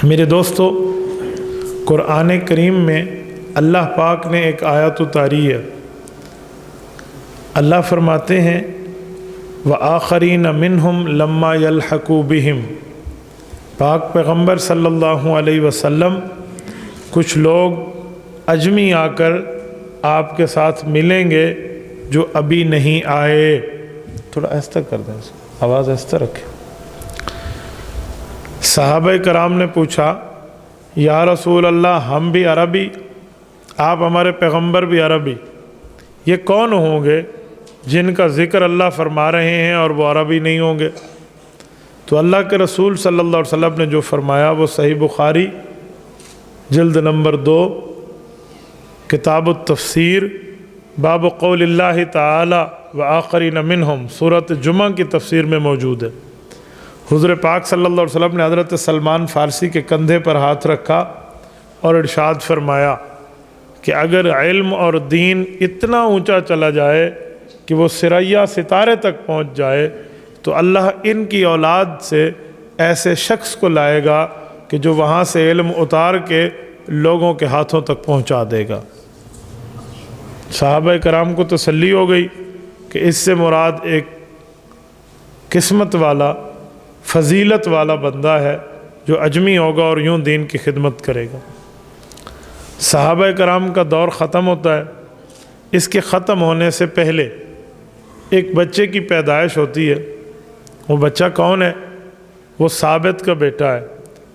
میرے دوستو، قرآن کریم میں اللہ پاک نے ایک آیت اتاری ہے۔ اللہ فرماتے ہیں وَآخَرِينَ مِنْهُمْ لَمَّا يَلْحَقُوا بِهِمْ، پاک پیغمبر صلی اللہ علیہ وسلم کچھ لوگ اجمی آ کر آپ کے ساتھ ملیں گے جو ابھی نہیں آئے۔ تھوڑا ایسا کر دیں، آواز ایسا رکھیں۔ صحابہ کرام نے پوچھا یا رسول اللہ، ہم بھی عربی، آپ ہمارے پیغمبر بھی عربی، یہ کون ہوں گے جن کا ذکر اللہ فرما رہے ہیں اور وہ عربی نہیں ہوں گے؟ تو اللہ کے رسول صلی اللہ علیہ وسلم نے جو فرمایا وہ صحیح بخاری جلد نمبر 2 کتاب التفسیر باب قول اللہ تعالی وآخرین منہم سورۃ جمعہ کی تفسیر میں موجود ہے۔ حضور پاک صلی اللہ علیہ وسلم نے حضرت سلمان فارسی کے کندھے پر ہاتھ رکھا اور ارشاد فرمایا کہ اگر علم اور دین اتنا اونچا چلا جائے کہ وہ ثریا ستارے تک پہنچ جائے تو اللہ ان کی اولاد سے ایسے شخص کو لائے گا کہ جو وہاں سے علم اتار کے لوگوں کے ہاتھوں تک پہنچا دے گا۔ صحابہ کرام کو تسلی ہو گئی کہ اس سے مراد ایک قسمت والا، فضیلت والا بندہ ہے جو اجمی ہوگا اور یوں دین کی خدمت کرے گا۔ صحابہ کرام کا دور ختم ہوتا ہے۔ اس کے ختم ہونے سے پہلے ایک بچے کی پیدائش ہوتی ہے۔ وہ بچہ کون ہے؟ وہ ثابت کا بیٹا ہے۔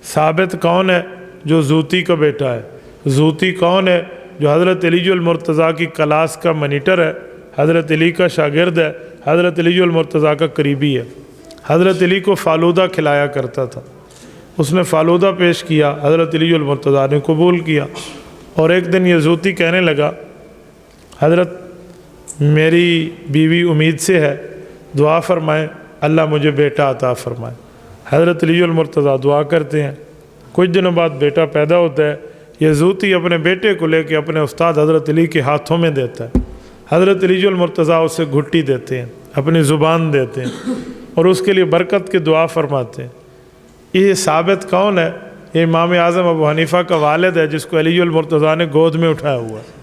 ثابت کون ہے؟ جو زوتی کا بیٹا ہے۔ زوتی کون ہے؟ جو حضرت علی المرتضیٰ کی کلاس کا منیٹر ہے، حضرت علی کا شاگرد ہے، حضرت علی المرتضیٰ کا قریبی ہے۔ حضرت علی کو فالودہ کھلایا کرتا تھا۔ اس نے فالودہ پیش کیا، حضرت علی المرتضیٰ نے قبول کیا۔ اور ایک دن یہ زوتی کہنے لگا حضرت میری بیوی امید سے ہے، دعا فرمائیں اللہ مجھے بیٹا عطا فرمائے۔ حضرت علی المرتضیٰ دعا کرتے ہیں، کچھ دنوں بعد بیٹا پیدا ہوتا ہے۔ یہ زوتی اپنے بیٹے کو لے کے اپنے استاد حضرت علی کے ہاتھوں میں دیتا ہے۔ حضرت علی المرتضیٰ اسے گھٹی دیتے ہیں، اپنی زبان دیتے ہیں اور اس کے لیے برکت کی دعا فرماتے ہیں۔ یہ ثابت کون ہے؟ یہ امام اعظم ابو حنیفہ کا والد ہے جس کو علی المرتضیٰ نے گود میں اٹھایا ہوا ہے۔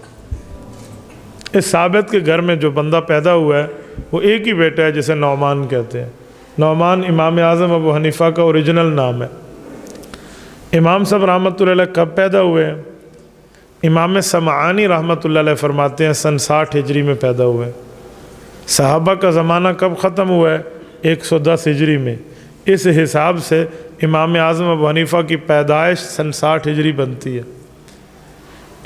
اس ثابت کے گھر میں جو بندہ پیدا ہوا ہے وہ ایک ہی بیٹا ہے جسے نعمان کہتے ہیں۔ نعمان امام اعظم ابو حنیفہ کا اوریجنل نام ہے۔ امام صاحب رحمۃ اللہ علیہ کب پیدا ہوئے ہیں؟ امام سمعانی رحمۃ اللہ علیہ فرماتے ہیں سن 60 ہجری میں پیدا ہوئے ہیں۔ صحابہ کا زمانہ کب ختم ہوا ہے؟ 110 ہجری میں۔ اس حساب سے امام اعظم ابو حنیفہ کی پیدائش سن 60 ہجری بنتی ہے۔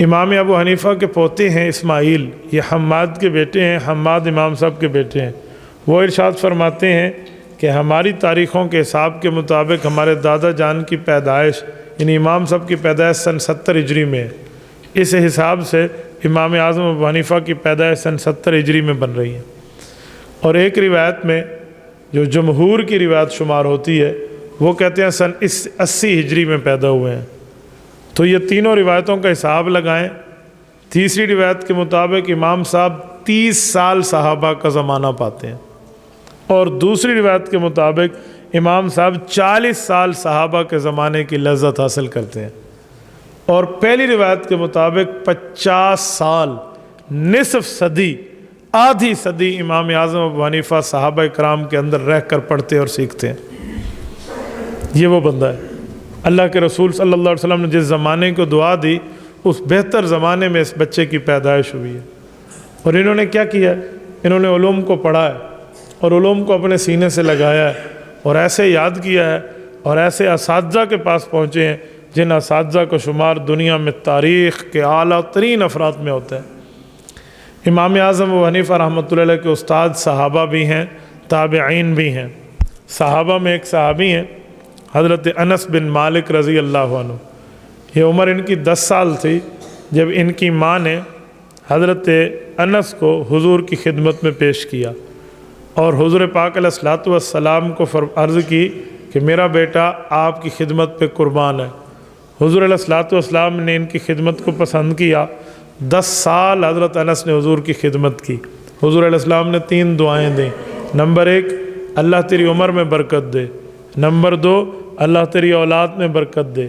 امام ابو حنیفہ کے پوتے ہیں اسماعیل، یہ حماد کے بیٹے ہیں، حماد امام صاحب کے بیٹے ہیں۔ وہ ارشاد فرماتے ہیں کہ ہماری تاریخوں کے حساب کے مطابق ہمارے دادا جان کی پیدائش یعنی امام صاحب کی پیدائش سن 70 ہجری میں ہے۔ اس حساب سے امام اعظم ابو حنیفہ کی پیدائش سن 70 ہجری میں بن رہی ہے۔ اور ایک روایت میں جو جمہور کی روایت شمار ہوتی ہے وہ کہتے ہیں سن 80 ہجری میں پیدا ہوئے ہیں۔ تو یہ تینوں روایتوں کا حساب لگائیں۔ تیسری روایت کے مطابق امام صاحب 30 سال صحابہ کا زمانہ پاتے ہیں، اور دوسری روایت کے مطابق امام صاحب 40 سال صحابہ کے زمانے کی لذت حاصل کرتے ہیں، اور پہلی روایت کے مطابق 50 سال، نصف صدی، آدھی صدی امام اعظم ابو حنیفہ صحابہ کرام کے اندر رہ کر پڑھتے اور سیکھتے ہیں۔ یہ وہ بندہ ہے۔ اللہ کے رسول صلی اللہ علیہ وسلم نے جس زمانے کو دعا دی اس بہتر زمانے میں اس بچے کی پیدائش ہوئی ہے۔ اور انہوں نے کیا کیا ہے؟ انہوں نے علوم کو پڑھا ہے اور علوم کو اپنے سینے سے لگایا ہے اور ایسے یاد کیا ہے اور ایسے اساتذہ کے پاس پہنچے ہیں جن اساتذہ کا شمار دنیا میں تاریخ کے اعلیٰ ترین افراد میں ہوتا ہے۔ امام اعظم ابو حنیفہ رحمۃ اللہ علیہ کے استاد صحابہ بھی ہیں، تابعین بھی ہیں۔ صحابہ میں ایک صحابی ہیں حضرت انس بن مالک رضی اللہ عنہ۔ یہ عمر ان کی 10 سال تھی جب ان کی ماں نے حضرت انس کو حضور کی خدمت میں پیش کیا اور حضور پاک علیہ الصلوۃ والسلام کو عرض کی کہ میرا بیٹا آپ کی خدمت پہ قربان ہے۔ حضور علیہ الصلوۃ والسلام نے ان کی خدمت کو پسند کیا۔ 10 سال حضرت انس نے حضور کی خدمت کی۔ حضور علیہ السلام نے 3 دعائیں دیں۔ نمبر 1 اللہ تیری عمر میں برکت دے، نمبر 2 اللہ تیری اولاد میں برکت دے،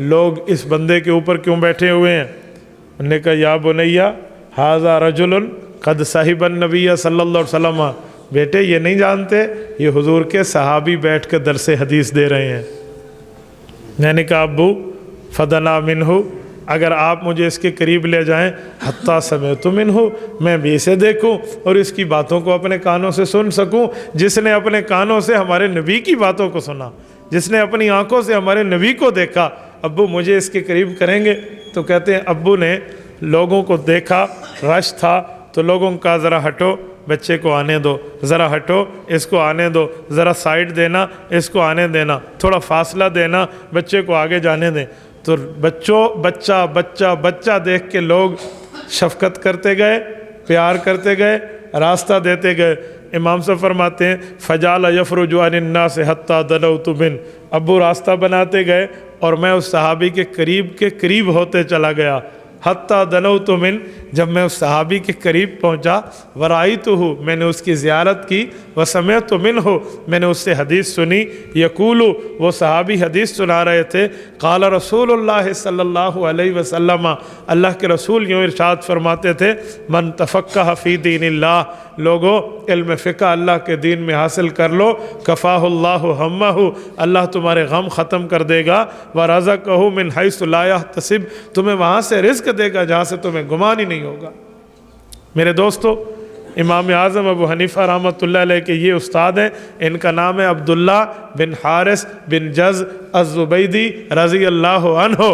لوگ اس بندے کے اوپر کیوں بیٹھے ہوئے ہیں؟ انہوں نے کہا یا بنیا ھذا رجل قد صحب النبی صلی اللہ علیہ وسلم، بیٹے یہ نہیں جانتے یہ حضور کے صحابی بیٹھ کے درس حدیث دے رہے ہیں۔ میں نے کہا ابو فدنا منہ، اگر آپ مجھے اس کے قریب لے جائیں، حتیٰ سمعت منہ، میں بھی اسے دیکھوں اور اس کی باتوں کو اپنے کانوں سے سن سکوں۔ جس نے اپنے کانوں سے ہمارے نبی کی باتوں کو سنا، جس نے اپنی آنکھوں سے ہمارے نبی کو دیکھا، ابو مجھے اس کے قریب کریں گے؟ تو کہتے ہیں ابو نے لوگوں کو دیکھا، رش تھا تو لوگوں کا ذرا ہٹو، بچے کو آنے دو، ذرا ہٹو اس کو آنے دو، ذرا سائڈ دینا اس کو آنے دینا، تھوڑا فاصلہ دینا، بچے کو آگے جانے دیں۔ تو بچہ بچہ بچہ دیکھ کے لوگ شفقت کرتے گئے، پیار کرتے گئے، راستہ دیتے گئے۔ امام صاحب فرماتے ہیں فجعل یفرج عن الناس حتی دنوت من، ابو راستہ بناتے گئے اور میں اس صحابی کے قریب ہوتے چلا گیا۔ حتیٰ دنوت من، جب میں اس صحابی کے قریب پہنچا، ورأیتہ، میں نے اس کی زیارت کی، وسمعت منہ، میں نے اس سے حدیث سنی، یقول، وہ صحابی حدیث سنا رہے تھے، قال رسول اللہ صلی اللہ علیہ وسلم، اللہ کے رسول یوں ارشاد فرماتے تھے، من تفقہ فی دین اللہ، لوگو علم فقہ اللہ کے دین میں حاصل کر لو، کفاہ اللہ ہمہ، اللہ تمہارے غم ختم کر دے گا، ورزقہ من حیث لا یحتسب، تمہیں وہاں سے رزق دے گا جہاں سے تمہیں گمان ہی نہیں ہوگا۔ میرے دوستو، امام اعظم ابو حنیفہ رحمۃ اللہ علیہ کے یہ استاد ہیں، ان کا نام ہے عبداللہ بن حارث بن جز الزبیدی رضی اللہ عنہ۔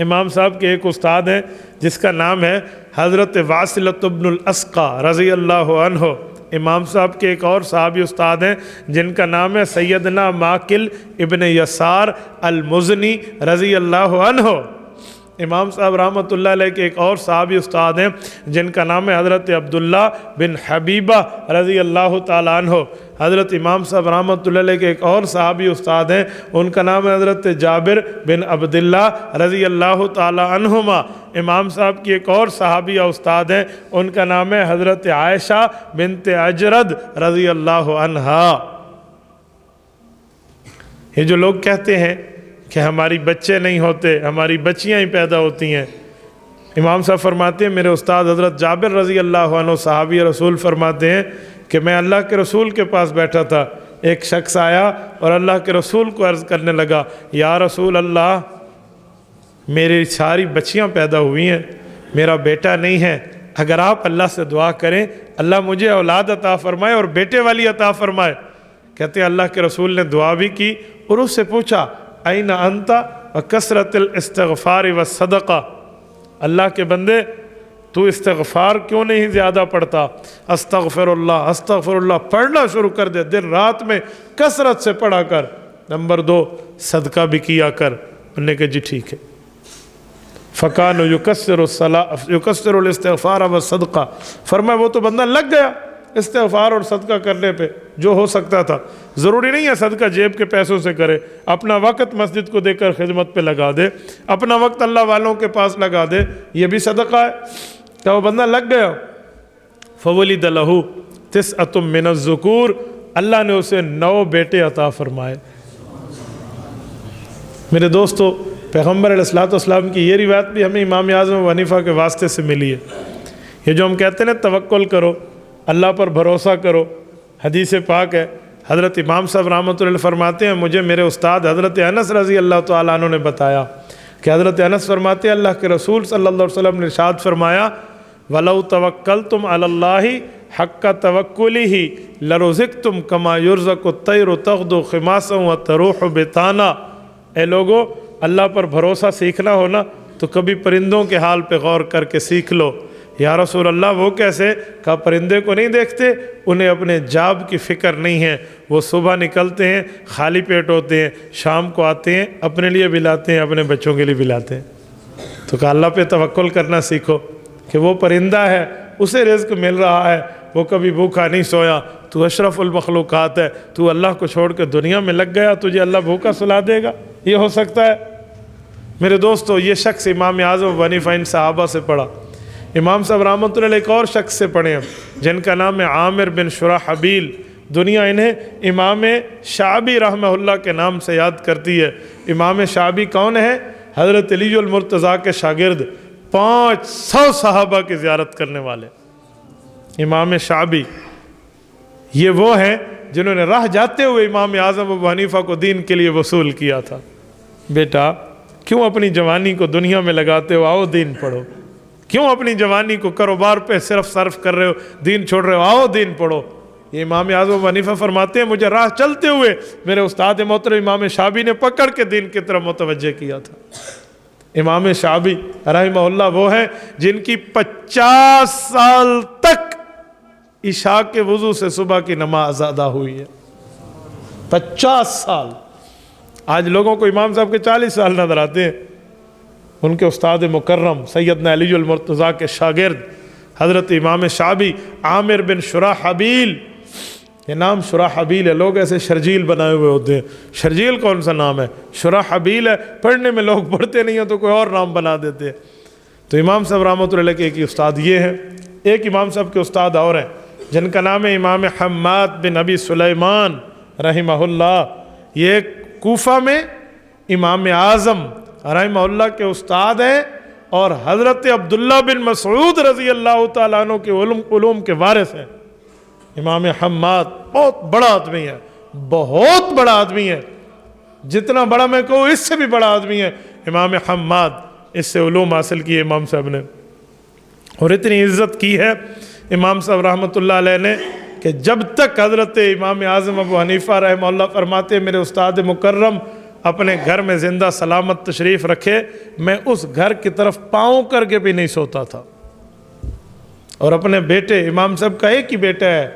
امام صاحب کے ایک استاد ہیں جس کا نام ہے حضرت واصلۃ بن الاسقا رضی اللہ عنہ۔ امام صاحب کے ایک اور صحابی استاد ہیں جن کا نام ہے سیدنا ماکل ابن یسار المزنی رضی اللہ عنہ۔ امام صاحب رحمۃ اللہ علیہ کے ایک اور صحابی استاد ہیں جن کا نام ہے حضرت عبداللہ بن حبیبہ رضی اللہ تعالیٰ عنہ۔ حضرت امام صاحب رحمۃ اللہ علیہ کے ایک اور صحابی استاد ہیں، ان کا نام ہے حضرت جابر بن عبداللہ رضی اللہ تعالیٰ عنہما۔ امام صاحب کی ایک اور صحابیہ استاد ہیں، ان کا نام ہے حضرت عائشہ بنت اجرد رضی اللہ عنہا۔ یہ جو لوگ کہتے ہیں کہ ہماری بچے نہیں ہوتے، ہماری بچیاں ہی پیدا ہوتی ہیں، امام صاحب فرماتے ہیں، میرے استاد حضرت جابر رضی اللہ عنہ صحابی رسول فرماتے ہیں کہ میں اللہ کے رسول کے پاس بیٹھا تھا، ایک شخص آیا اور اللہ کے رسول کو عرض کرنے لگا، یا رسول اللہ، میری ساری بچیاں پیدا ہوئی ہیں، میرا بیٹا نہیں ہے، اگر آپ اللہ سے دعا کریں اللہ مجھے اولاد عطا فرمائے اور بیٹے والی عطا فرمائے۔ کہتے ہیں اللہ کے رسول نے دعا بھی کی اور اس سے پوچھا، این انت وکثرت الاستغفار والصدقہ، اللہ کے بندے تو استغفار کیوں نہیں زیادہ پڑھتا؟ استغفر اللہ پڑھنا شروع کر دے، دن رات میں کثرت سے پڑھا کر۔ نمبر 2، صدقہ بھی کیا کر۔ انہوں نے کہا جی ٹھیک ہے۔ فکان یکثر الاستغفار والصدقہ، فرمایا وہ تو بندہ لگ گیا استغفار اور صدقہ کرنے پہ جو ہو سکتا تھا۔ ضروری نہیں ہے صدقہ جیب کے پیسوں سے کرے، اپنا وقت مسجد کو دے کر خدمت پہ لگا دے، اپنا وقت اللہ والوں کے پاس لگا دے، یہ بھی صدقہ ہے۔ تو وہ بندہ لگ گیا۔ فولد لہ 9 من الذکور، اللہ نے اسے 9 بیٹے عطا فرمائے۔ میرے دوستو، پیغمبر علیہ السلام کی یہ روایت بھی ہمیں امام اعظم ابو حنیفہ کے واسطے سے ملی ہے۔ یہ جو ہم کہتے ہیں نا توکل کرو، اللہ پر بھروسہ کرو، حدیث پاک ہے۔ حضرت امام صاحب رحمۃ اللہ فرماتے ہیں، مجھے میرے استاد حضرت انس رضی اللہ تعالیٰ عنہ نے بتایا کہ حضرت انس فرماتے ہیں اللہ کے رسول صلی اللہ علیہ وسلم نے ارشاد فرمایا، وَلَوْ تَوَكَّلْتُمْ عَلَى اللَّهِ حَقَّ تَوَكُّلِهِ لَرُزِقْتُمْ كَمَا يُرْزَقُ الطَّيْرُ تَغْدُو خِمَاسًا وَتَرُوحُ بِطَانًا۔ اے لوگو، اللہ پر بھروسہ سیکھنا ہو نا تو کبھی پرندوں کے حال پہ غور کر کے سیکھ لو۔ یا رسول اللہ وہ کیسے؟ کہا پرندے کو نہیں دیکھتے، انہیں اپنے جاب کی فکر نہیں ہے، وہ صبح نکلتے ہیں خالی پیٹ ہوتے ہیں، شام کو آتے ہیں اپنے لیے بھی لاتے ہیں، اپنے بچوں کے لیے بھی لاتے ہیں۔ تو کہا اللہ پہ توکل کرنا سیکھو کہ وہ پرندہ ہے، اسے رزق مل رہا ہے، وہ کبھی بھوکا نہیں سویا، تو اشرف المخلوقات ہے، تو اللہ کو چھوڑ کے دنیا میں لگ گیا، تجھے اللہ بھوکا سلا دے گا؟ یہ ہو سکتا ہے؟ میرے دوستو، یہ شخص امام اعظم ابو حنیفہ ان صحابہ سے پڑھا۔ امام صاحب رحمۃ اللہ علیہ ایک اور شخص سے پڑھے ہیں جن کا نام ہے عامر بن شرحبیل دنیا انہیں امام شعبی رحمہ اللہ کے نام سے یاد کرتی ہے۔ امام شعبی کون ہے؟ حضرت علی المرتضیٰ کے شاگرد، 500 صحابہ کی زیارت کرنے والے امام شعبی۔ یہ وہ ہیں جنہوں نے راہ جاتے ہوئے امام اعظم ابو حنیفہ کو دین کے لیے وصول کیا تھا، بیٹا کیوں اپنی جوانی کو دنیا میں لگاتے ہو، آؤ دین پڑھو۔ کیوں اپنی جوانی کو کاروبار پہ صرف کر رہے ہو، دین چھوڑ رہے ہو، آؤ دین پڑھو۔ یہ امام اعظم ابو حنیفہ فرماتے ہیں مجھے راہ چلتے ہوئے میرے استاد محترم امام شعبی نے پکڑ کے دین کی طرف متوجہ کیا تھا۔ امام شعبی رحمہ اللہ وہ ہیں جن کی 50 سال تک عشاء کے وضو سے صبح کی نماز ادا ہوئی ہے، 50 سال۔ آج لوگوں کو امام صاحب کے 40 سال نظر آتے ہیں، ان کے استاد مکرم سیدنا علی المرتضیٰ کے شاگرد حضرت امام شعبی عامر بن شراحبیل، یہ نام شراحبیل ہے، لوگ ایسے شرجیل بنائے ہوئے ہوتے ہیں، شرجیل کون سا نام ہے؟ شراحبیل ہے، پڑھنے میں لوگ پڑھتے نہیں ہیں تو کوئی اور نام بنا دیتے ہیں۔ تو امام صاحب رحمۃ اللہ کے ایک استاد یہ ہیں، ایک امام صاحب کے استاد اور ہیں جن کا نام ہے امام حماد بن ابی سلیمان رحمہ اللہ۔ یہ کوفہ میں امام اعظم رحمہ اللہ کے استاد ہیں اور حضرت عبداللہ بن مسعود رضی اللہ تعالیٰ عنہ کے علوم کے وارث ہیں۔ امام حماد بہت بڑا آدمی ہے، بہت بڑا آدمی ہے، جتنا بڑا میں کہوں اس سے بھی بڑا آدمی ہے امام حماد۔ اس سے علوم حاصل کیے امام صاحب نے، اور اتنی عزت کی ہے امام صاحب رحمۃ اللہ علیہ نے کہ جب تک حضرت امام اعظم ابو حنیفہ رحمہ اللہ فرماتے میرے استاد مکرم اپنے گھر میں زندہ سلامت تشریف رکھے، میں اس گھر کی طرف پاؤں کر کے بھی نہیں سوتا تھا۔ اور اپنے بیٹے، امام صاحب کا ایک ہی بیٹا ہے،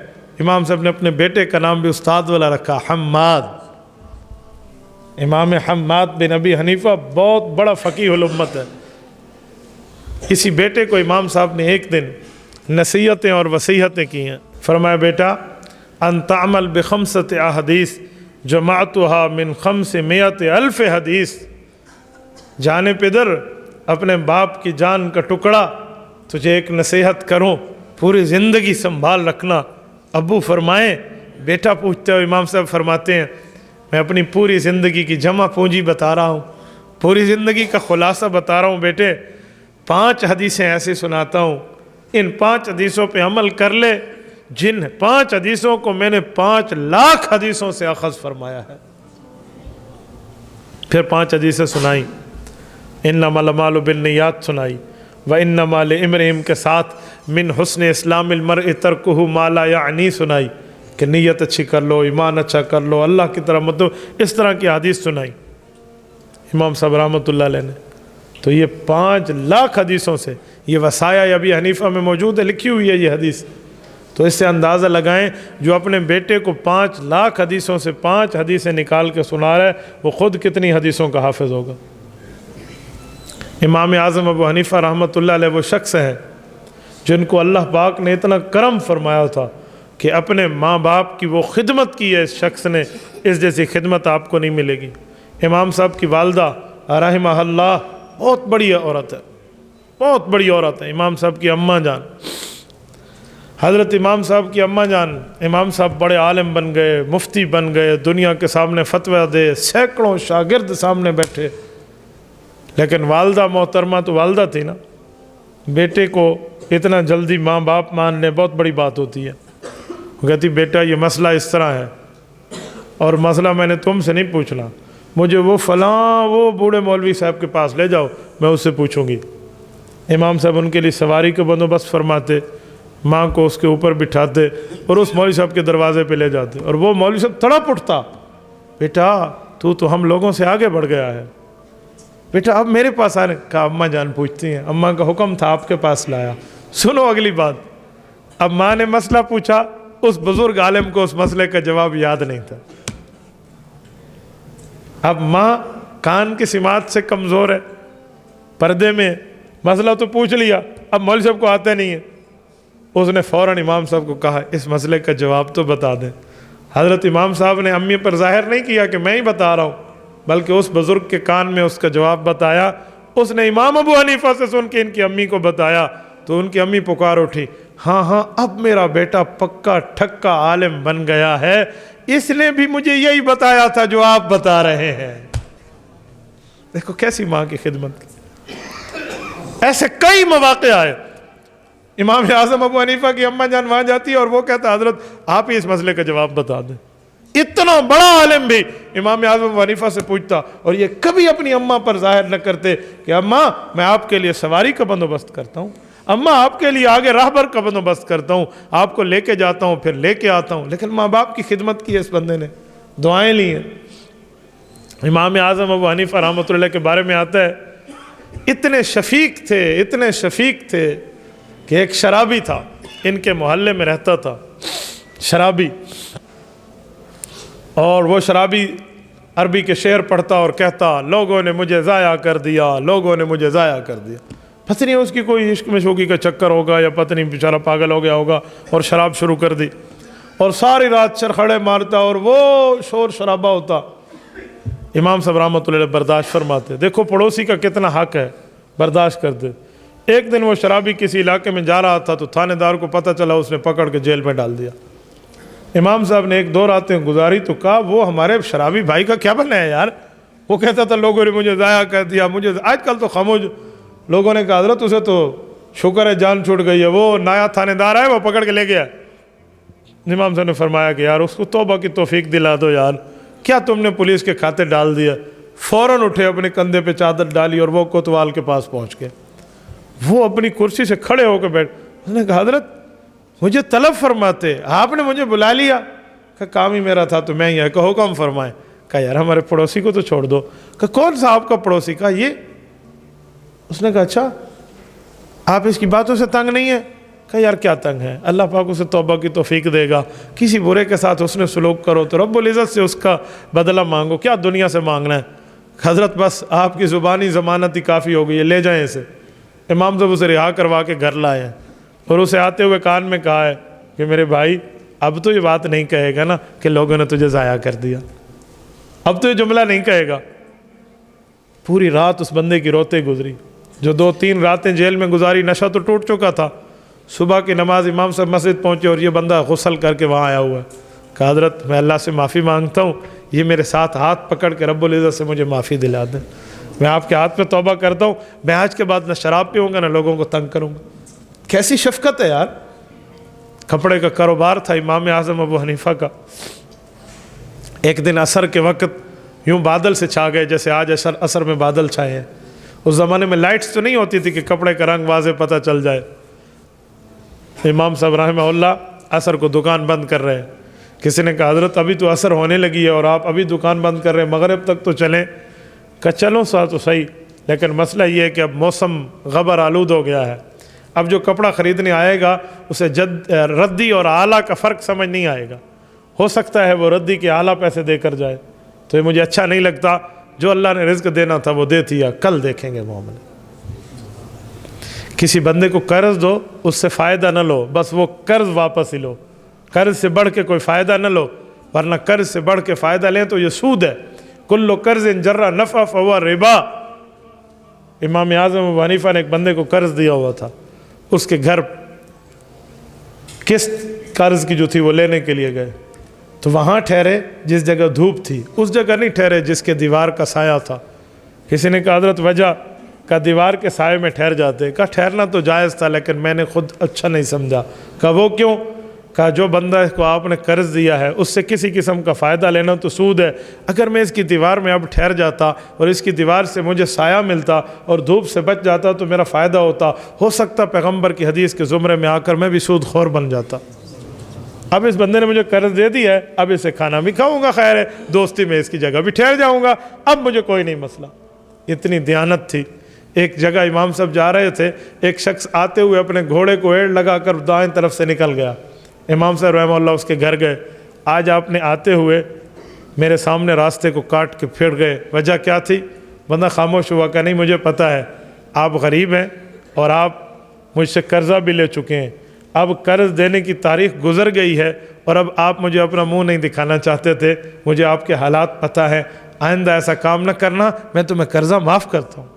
امام صاحب نے اپنے بیٹے کا نام بھی استاد والا رکھا، حماد۔ امام حماد بن ابی حنیفہ بہت بڑا فقیہ الامت ہے۔ اسی بیٹے کو امام صاحب نے ایک دن نصیحتیں اور وصیحتیں کی ہیں۔ فرمایا بیٹا ان تعمل بخمسۃ احادیث جمعتها من 500,000 حدیث، جانے پدر اپنے باپ کی جان کا ٹکڑا تجھے ایک نصیحت کروں، پوری زندگی سنبھال رکھنا۔ ابو فرمائیں، بیٹا پوچھتے ہو، امام صاحب فرماتے ہیں میں اپنی پوری زندگی کی جمع پونجی بتا رہا ہوں، پوری زندگی کا خلاصہ بتا رہا ہوں۔ بیٹے 5 حدیثیں ایسی سناتا ہوں، ان 5 حدیثوں پہ عمل کر لے جن 5 حدیثوں کو میں نے 5 لاکھ حدیثوں سے اخذ فرمایا ہے۔ پھر 5 حدیثیں سنائیں، انما الاعمال بالنیات سنائی، وانما لامرئ کے ساتھ من حسن اسلام المرء ترکہ ما لا یعنی سنائی، کہ نیت اچھی کر لو، ایمان اچھا کر لو، اللہ کی طرح مت، اس طرح کی حدیث سنائی امام صاحب رحمۃ اللہ علیہ نے۔ تو یہ 5 لاکھ حدیثوں سے، یہ وصایا ابی حنیفہ میں موجود ہے، لکھی ہوئی ہے یہ حدیث۔ تو اس سے اندازہ لگائیں جو اپنے بیٹے کو 5 لاکھ حدیثوں سے 5 حدیثیں نکال کے سنا رہا ہے، وہ خود کتنی حدیثوں کا حافظ ہوگا۔ امام اعظم ابو حنیفہ رحمۃ اللہ علیہ وہ شخص ہیں جن کو اللہ پاک نے اتنا کرم فرمایا تھا کہ اپنے ماں باپ کی وہ خدمت کی ہے، اس شخص نے اس جیسی خدمت آپ کو نہیں ملے گی۔ امام صاحب کی والدہ رحمہ اللہ بہت بڑی عورت ہے، بہت بڑی عورت ہے۔ امام صاحب کی اماں جان، حضرت امام صاحب کی اماں جان، امام صاحب بڑے عالم بن گئے، مفتی بن گئے، دنیا کے سامنے فتویٰ دے، سینکڑوں شاگرد سامنے بیٹھے، لیکن والدہ محترمہ تو والدہ تھی نا، بیٹے کو اتنا جلدی ماں باپ مان لیں بہت بڑی بات ہوتی ہے۔ وہ کہتی بیٹا یہ مسئلہ اس طرح ہے، اور مسئلہ میں نے تم سے نہیں پوچھنا، مجھے وہ فلاں وہ بوڑھے مولوی صاحب کے پاس لے جاؤ، میں اس سے پوچھوں گی۔ امام صاحب ان کے لیے سواری کا بندوبست فرماتے، ماں کو اس کے اوپر بٹھاتے اور اس مولوی صاحب کے دروازے پہ لے جاتے، اور وہ مولوی صاحب تڑپ اٹھتا، بیٹا تو ہم لوگوں سے آگے بڑھ گیا ہے، بیٹا اب میرے پاس آنے کا۔ اماں جان پوچھتی ہیں، اماں کا حکم تھا آپ کے پاس لایا۔ سنو اگلی بات، اب ماں نے مسئلہ پوچھا، اس بزرگ عالم کو اس مسئلے کا جواب یاد نہیں تھا۔ اب ماں کان کی سماعت سے کمزور ہے، پردے میں، مسئلہ تو پوچھ لیا، اب مولوی صاحب کو آتا نہیں ہے۔ اس نے فوراً امام صاحب کو کہا اس مسئلے کا جواب تو بتا دیں۔ حضرت امام صاحب نے امی پر ظاہر نہیں کیا کہ میں ہی بتا رہا ہوں، بلکہ اس بزرگ کے کان میں اس کا جواب بتایا۔ اس نے امام ابو حنیفہ سے سن کے ان کی امی کو بتایا، تو ان کی امی پکار اٹھی، ہاں ہاں اب میرا بیٹا پکا ٹھکا عالم بن گیا ہے، اس نے بھی مجھے یہی بتایا تھا جو آپ بتا رہے ہیں۔ دیکھو کیسی ماں کی خدمت کی۔ ایسے کئی مواقع آئے، امام اعظم ابو حنیفہ کی اماں جان وہاں جاتی ہے اور وہ کہتا حضرت آپ ہی اس مسئلے کا جواب بتا دیں۔ اتنا بڑا عالم بھی امام اعظم ابو حنیفہ سے پوچھتا، اور یہ کبھی اپنی اماں پر ظاہر نہ کرتے کہ اماں میں آپ کے لیے سواری کا بندوبست کرتا ہوں، اماں آپ کے لیے آگے راہبر کا بندوبست کرتا ہوں، آپ کو لے کے جاتا ہوں پھر لے کے آتا ہوں۔ لیکن ماں باپ کی خدمت کی ہے اس بندے نے، دعائیں لی ہیں۔ امام اعظم ابو حنیفہ رحمۃ اللہ کے بارے میں آتا ہے اتنے شفیق تھے، اتنے شفیق تھے کہ ایک شرابی تھا، ان کے محلے میں رہتا تھا شرابی، اور وہ شرابی عربی کے شعر پڑھتا اور کہتا لوگوں نے مجھے ضائع کر دیا، لوگوں نے مجھے ضائع کر دیا۔ پتہ نہیں اس کی کوئی عشق میں شوقی کا چکر ہوگا یا پتہ نہیں بیچارہ پاگل ہو گیا ہوگا اور شراب شروع کر دی، اور ساری رات چرخڑے مارتا اور وہ شور شرابہ ہوتا۔ امام صاحب رحمۃ اللہ علیہ برداشت فرماتے، دیکھو پڑوسی کا کتنا حق ہے، برداشت کر دے۔ ایک دن وہ شرابی کسی علاقے میں جا رہا تھا تو تھانے دار کو پتہ چلا، اس نے پکڑ کے جیل میں ڈال دیا۔ امام صاحب نے 1-2 راتیں گزاری تو کہا وہ ہمارے شرابی بھائی کا کیا بنا ہے یار، وہ کہتا تھا لوگوں نے مجھے ضائع کر دیا، مجھے آج کل تو خاموش۔ لوگوں نے کہا حضرت اسے تو شکر ہے جان چھوٹ گئی ہے، وہ نیا تھانے دار ہے وہ پکڑ کے لے گیا۔ امام صاحب نے فرمایا کہ یار اس کو توبہ کی توفیق دلا دو یار، کیا تم نے پولیس کے کھاتے ڈال دیا۔ فوراً اٹھے، اپنے کندھے پہ چادر ڈالی اور وہ کوتوال کے پاس پہنچ گئے۔ وہ اپنی کرسی سے کھڑے ہو کے بیٹھ، اس نے کہا حضرت مجھے طلب فرماتے، آپ نے مجھے بلا لیا؟ کہ کام ہی میرا تھا تو میں ہی ہے، کہ حکم فرمائیں۔ کہا یار ہمارے پڑوسی کو تو چھوڑ دو۔ کہ کون سا آپ کا پڑوسی؟ کہا یہ۔ اس نے کہا اچھا آپ اس کی باتوں سے تنگ نہیں ہیں؟ کہا یار کیا تنگ ہے، اللہ پاک اسے توبہ کی توفیق دے گا، کسی برے کے ساتھ اس نے سلوک کرو تو رب العزت سے اس کا بدلہ مانگو، کیا دنیا سے مانگنا ہے۔ حضرت بس آپ کی زبانی ضمانت ہی کافی ہو گئی ہے، لے جائیں اسے۔ امام صاحب اسے رہا کروا کے گھر لائے ہیں، اور اسے آتے ہوئے کان میں کہا ہے کہ میرے بھائی اب تو یہ بات نہیں کہے گا نا کہ لوگوں نے تجھے ضائع کر دیا، اب تو یہ جملہ نہیں کہے گا۔ پوری رات اس بندے کی روتے گزری، جو 2-3 راتیں جیل میں گزاری، نشہ تو ٹوٹ چکا تھا۔ صبح کی نماز امام صاحب مسجد پہنچے اور یہ بندہ غسل کر کے وہاں آیا ہوا ہے۔ کہ حضرت میں اللہ سے معافی مانگتا ہوں، یہ میرے ساتھ ہاتھ پکڑ کے رب العزت سے مجھے معافی دلا دیں، میں آپ کے ہاتھ پہ توبہ کرتا ہوں، میں آج کے بعد نہ شراب پیوں گا نہ لوگوں کو تنگ کروں گا۔ کیسی شفقت ہے یار۔ کپڑے کا کاروبار تھا امام اعظم ابو حنیفہ کا۔ ایک دن عصر کے وقت یوں بادل سے چھا گئے جیسے آج عصر میں بادل چھائے ہیں۔ اس زمانے میں لائٹس تو نہیں ہوتی تھی کہ کپڑے کا رنگ واضح پتہ چل جائے۔ امام صاحب رحمہ اللہ عصر کو دکان بند کر رہے ہیں۔ کسی نے کہا حضرت ابھی تو عصر ہونے لگی ہے اور آپ ابھی دکان بند کر رہے ہیں، مغرب تک تو چلیں۔ کہ چلو سا تو صحیح، لیکن مسئلہ یہ ہے کہ اب موسم غبر آلود ہو گیا ہے، اب جو کپڑا خریدنے آئے گا اسے ردی اور اعلیٰ کا فرق سمجھ نہیں آئے گا، ہو سکتا ہے وہ ردی کے اعلیٰ پیسے دے کر جائے، تو یہ مجھے اچھا نہیں لگتا، جو اللہ نے رزق دینا تھا وہ دے دیا، کل دیکھیں گے معاملے۔ کسی بندے کو قرض دو، اس سے فائدہ نہ لو، بس وہ قرض واپس ہی لو، قرض سے بڑھ کے کوئی فائدہ نہ لو، ورنہ قرض سے بڑھ کے فائدہ لیں تو یہ سود ہے۔ کل قرض جر نفع فہو ربا۔ امام اعظم ابو حنیفہ نے ایک بندے کو قرض دیا ہوا تھا، اس کے گھر قسط قرض کی جو تھی وہ لینے کے لیے گئے، تو وہاں ٹھہرے جس جگہ دھوپ تھی، اس جگہ نہیں ٹھہرے جس کے دیوار کا سایہ تھا۔ کسی نے کہا حضرت وجہ؟ کہ دیوار کے سائے میں ٹھہر جاتے۔ کہا ٹھہرنا تو جائز تھا لیکن میں نے خود اچھا نہیں سمجھا۔ کہا وہ کیوں؟ کہا جو بندہ اس کو آپ نے قرض دیا ہے اس سے کسی قسم کا فائدہ لینا تو سود ہے، اگر میں اس کی دیوار میں اب ٹھہر جاتا اور اس کی دیوار سے مجھے سایہ ملتا اور دھوپ سے بچ جاتا تو میرا فائدہ ہوتا، ہو سکتا پیغمبر کی حدیث کے زمرے میں آ کر میں بھی سود خور بن جاتا۔ اب اس بندے نے مجھے قرض دے دیا ہے، اب اسے کھانا بھی کھاؤں گا، خیر ہے، دوستی میں اس کی جگہ بھی ٹھہر جاؤں گا، اب مجھے کوئی نہیں مسئلہ۔ اتنی دیانت تھی۔ ایک جگہ امام صاحب جا رہے تھے، ایک شخص آتے ہوئے اپنے گھوڑے کو ایڑ لگا کر دائیں طرف سے نکل گیا۔ امام صاحب رحمہ اللہ اس کے گھر گئے، آج آپ نے آتے ہوئے میرے سامنے راستے کو کاٹ کے پھر گئے، وجہ کیا تھی؟ بندہ خاموش ہوا کہ نہیں مجھے پتہ ہے آپ غریب ہیں اور آپ مجھ سے قرضہ بھی لے چکے ہیں، اب قرض دینے کی تاریخ گزر گئی ہے اور اب آپ مجھے اپنا منہ نہیں دکھانا چاہتے تھے، مجھے آپ کے حالات پتہ ہیں، آئندہ ایسا کام نہ کرنا، میں تمہیں قرضہ معاف کرتا ہوں،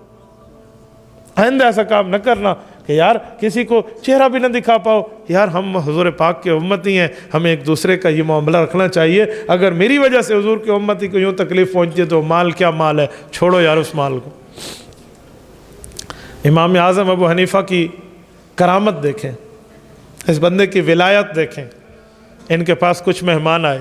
آئندہ ایسا کام نہ کرنا کہ یار کسی کو چہرہ بھی نہ دکھا پاؤ، یار ہم حضور پاک کے امتی ہیں، ہمیں ایک دوسرے کا یہ معاملہ رکھنا چاہیے، اگر میری وجہ سے حضور کے امتی کو یوں تکلیف پہنچتی ہے تو مال کیا مال ہے، چھوڑو یار اس مال کو۔ امام اعظم ابو حنیفہ کی کرامت دیکھیں، اس بندے کی ولایت دیکھیں۔ ان کے پاس کچھ مہمان آئے،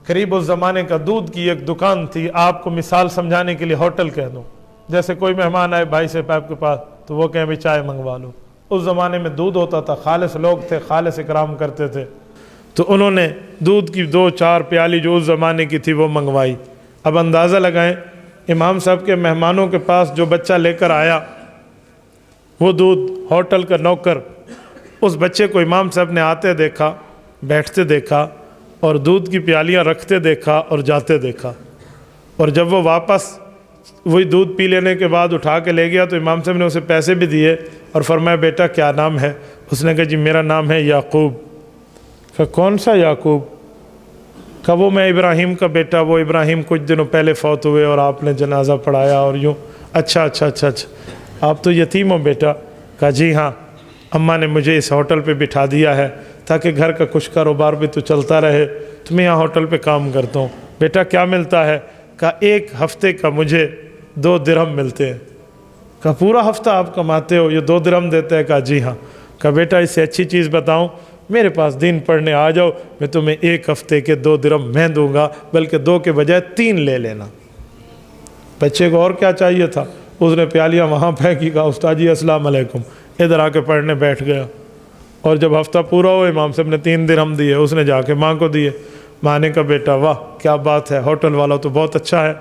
قریب اس زمانے کا دودھ کی ایک دکان تھی، آپ کو مثال سمجھانے کے لیے ہوٹل کہہ دوں، جیسے کوئی مہمان آئے بھائی سے آپ کے پاس تو وہ کہیں بھی چائے منگوا لو۔ اس زمانے میں دودھ ہوتا تھا، خالص لوگ تھے، خالص اکرام کرتے تھے، تو انہوں نے دودھ کی 2-4 پیالی جو اس زمانے کی تھی وہ منگوائی۔ اب اندازہ لگائیں امام صاحب کے مہمانوں کے پاس جو بچہ لے کر آیا وہ دودھ، ہوٹل کا نوکر اس بچے کو امام صاحب نے آتے دیکھا، بیٹھتے دیکھا اور دودھ کی پیالیاں رکھتے دیکھا اور جاتے دیکھا، اور جب وہ واپس وہی دودھ پی لینے کے بعد اٹھا کے لے گیا تو امام صاحب نے اسے پیسے بھی دیے اور فرمایا بیٹا کیا نام ہے؟ اس نے کہا جی میرا نام ہے یعقوب۔ کہا کون سا یعقوب؟ کہا وہ میں ابراہیم کا بیٹا، وہ ابراہیم کچھ دنوں پہلے فوت ہوئے اور آپ نے جنازہ پڑھایا اور یوں۔ اچھا اچھا اچھا اچھا، آپ تو یتیم ہو بیٹا؟ کہا جی ہاں، اماں نے مجھے اس ہوٹل پہ بٹھا دیا ہے تاکہ گھر کا کچھ کاروبار بھی تو چلتا رہے، تو میں یہاں ہوٹل پہ کام کرتا ہوں۔ بیٹا کیا ملتا ہے؟ کہا 1 ہفتے کا مجھے 2 درہم ملتے ہیں۔ کہا پورا ہفتہ آپ کماتے ہو، یہ 2 درہم دیتے ہیں؟ کہا جی ہاں۔ کہا بیٹا اس سے اچھی چیز بتاؤں، میرے پاس دین پڑھنے آ جاؤ، میں تمہیں 1 ہفتے کے 2 درہم میں دوں گا، بلکہ 2 کے بجائے 3 لے لینا۔ بچے کو اور کیا چاہیے تھا، اس نے پیالیاں وہاں پھینکی، کہا استاد جی السلام علیکم، ادھر آ کے پڑھنے بیٹھ گیا۔ اور جب ہفتہ پورا ہوا امام صاحب نے 3 درہم دیے، اس نے جا کے ماں کو دیے۔ ماں نے کہا بیٹا واہ کیا بات ہے، ہوٹل والا تو بہت اچھا ہے۔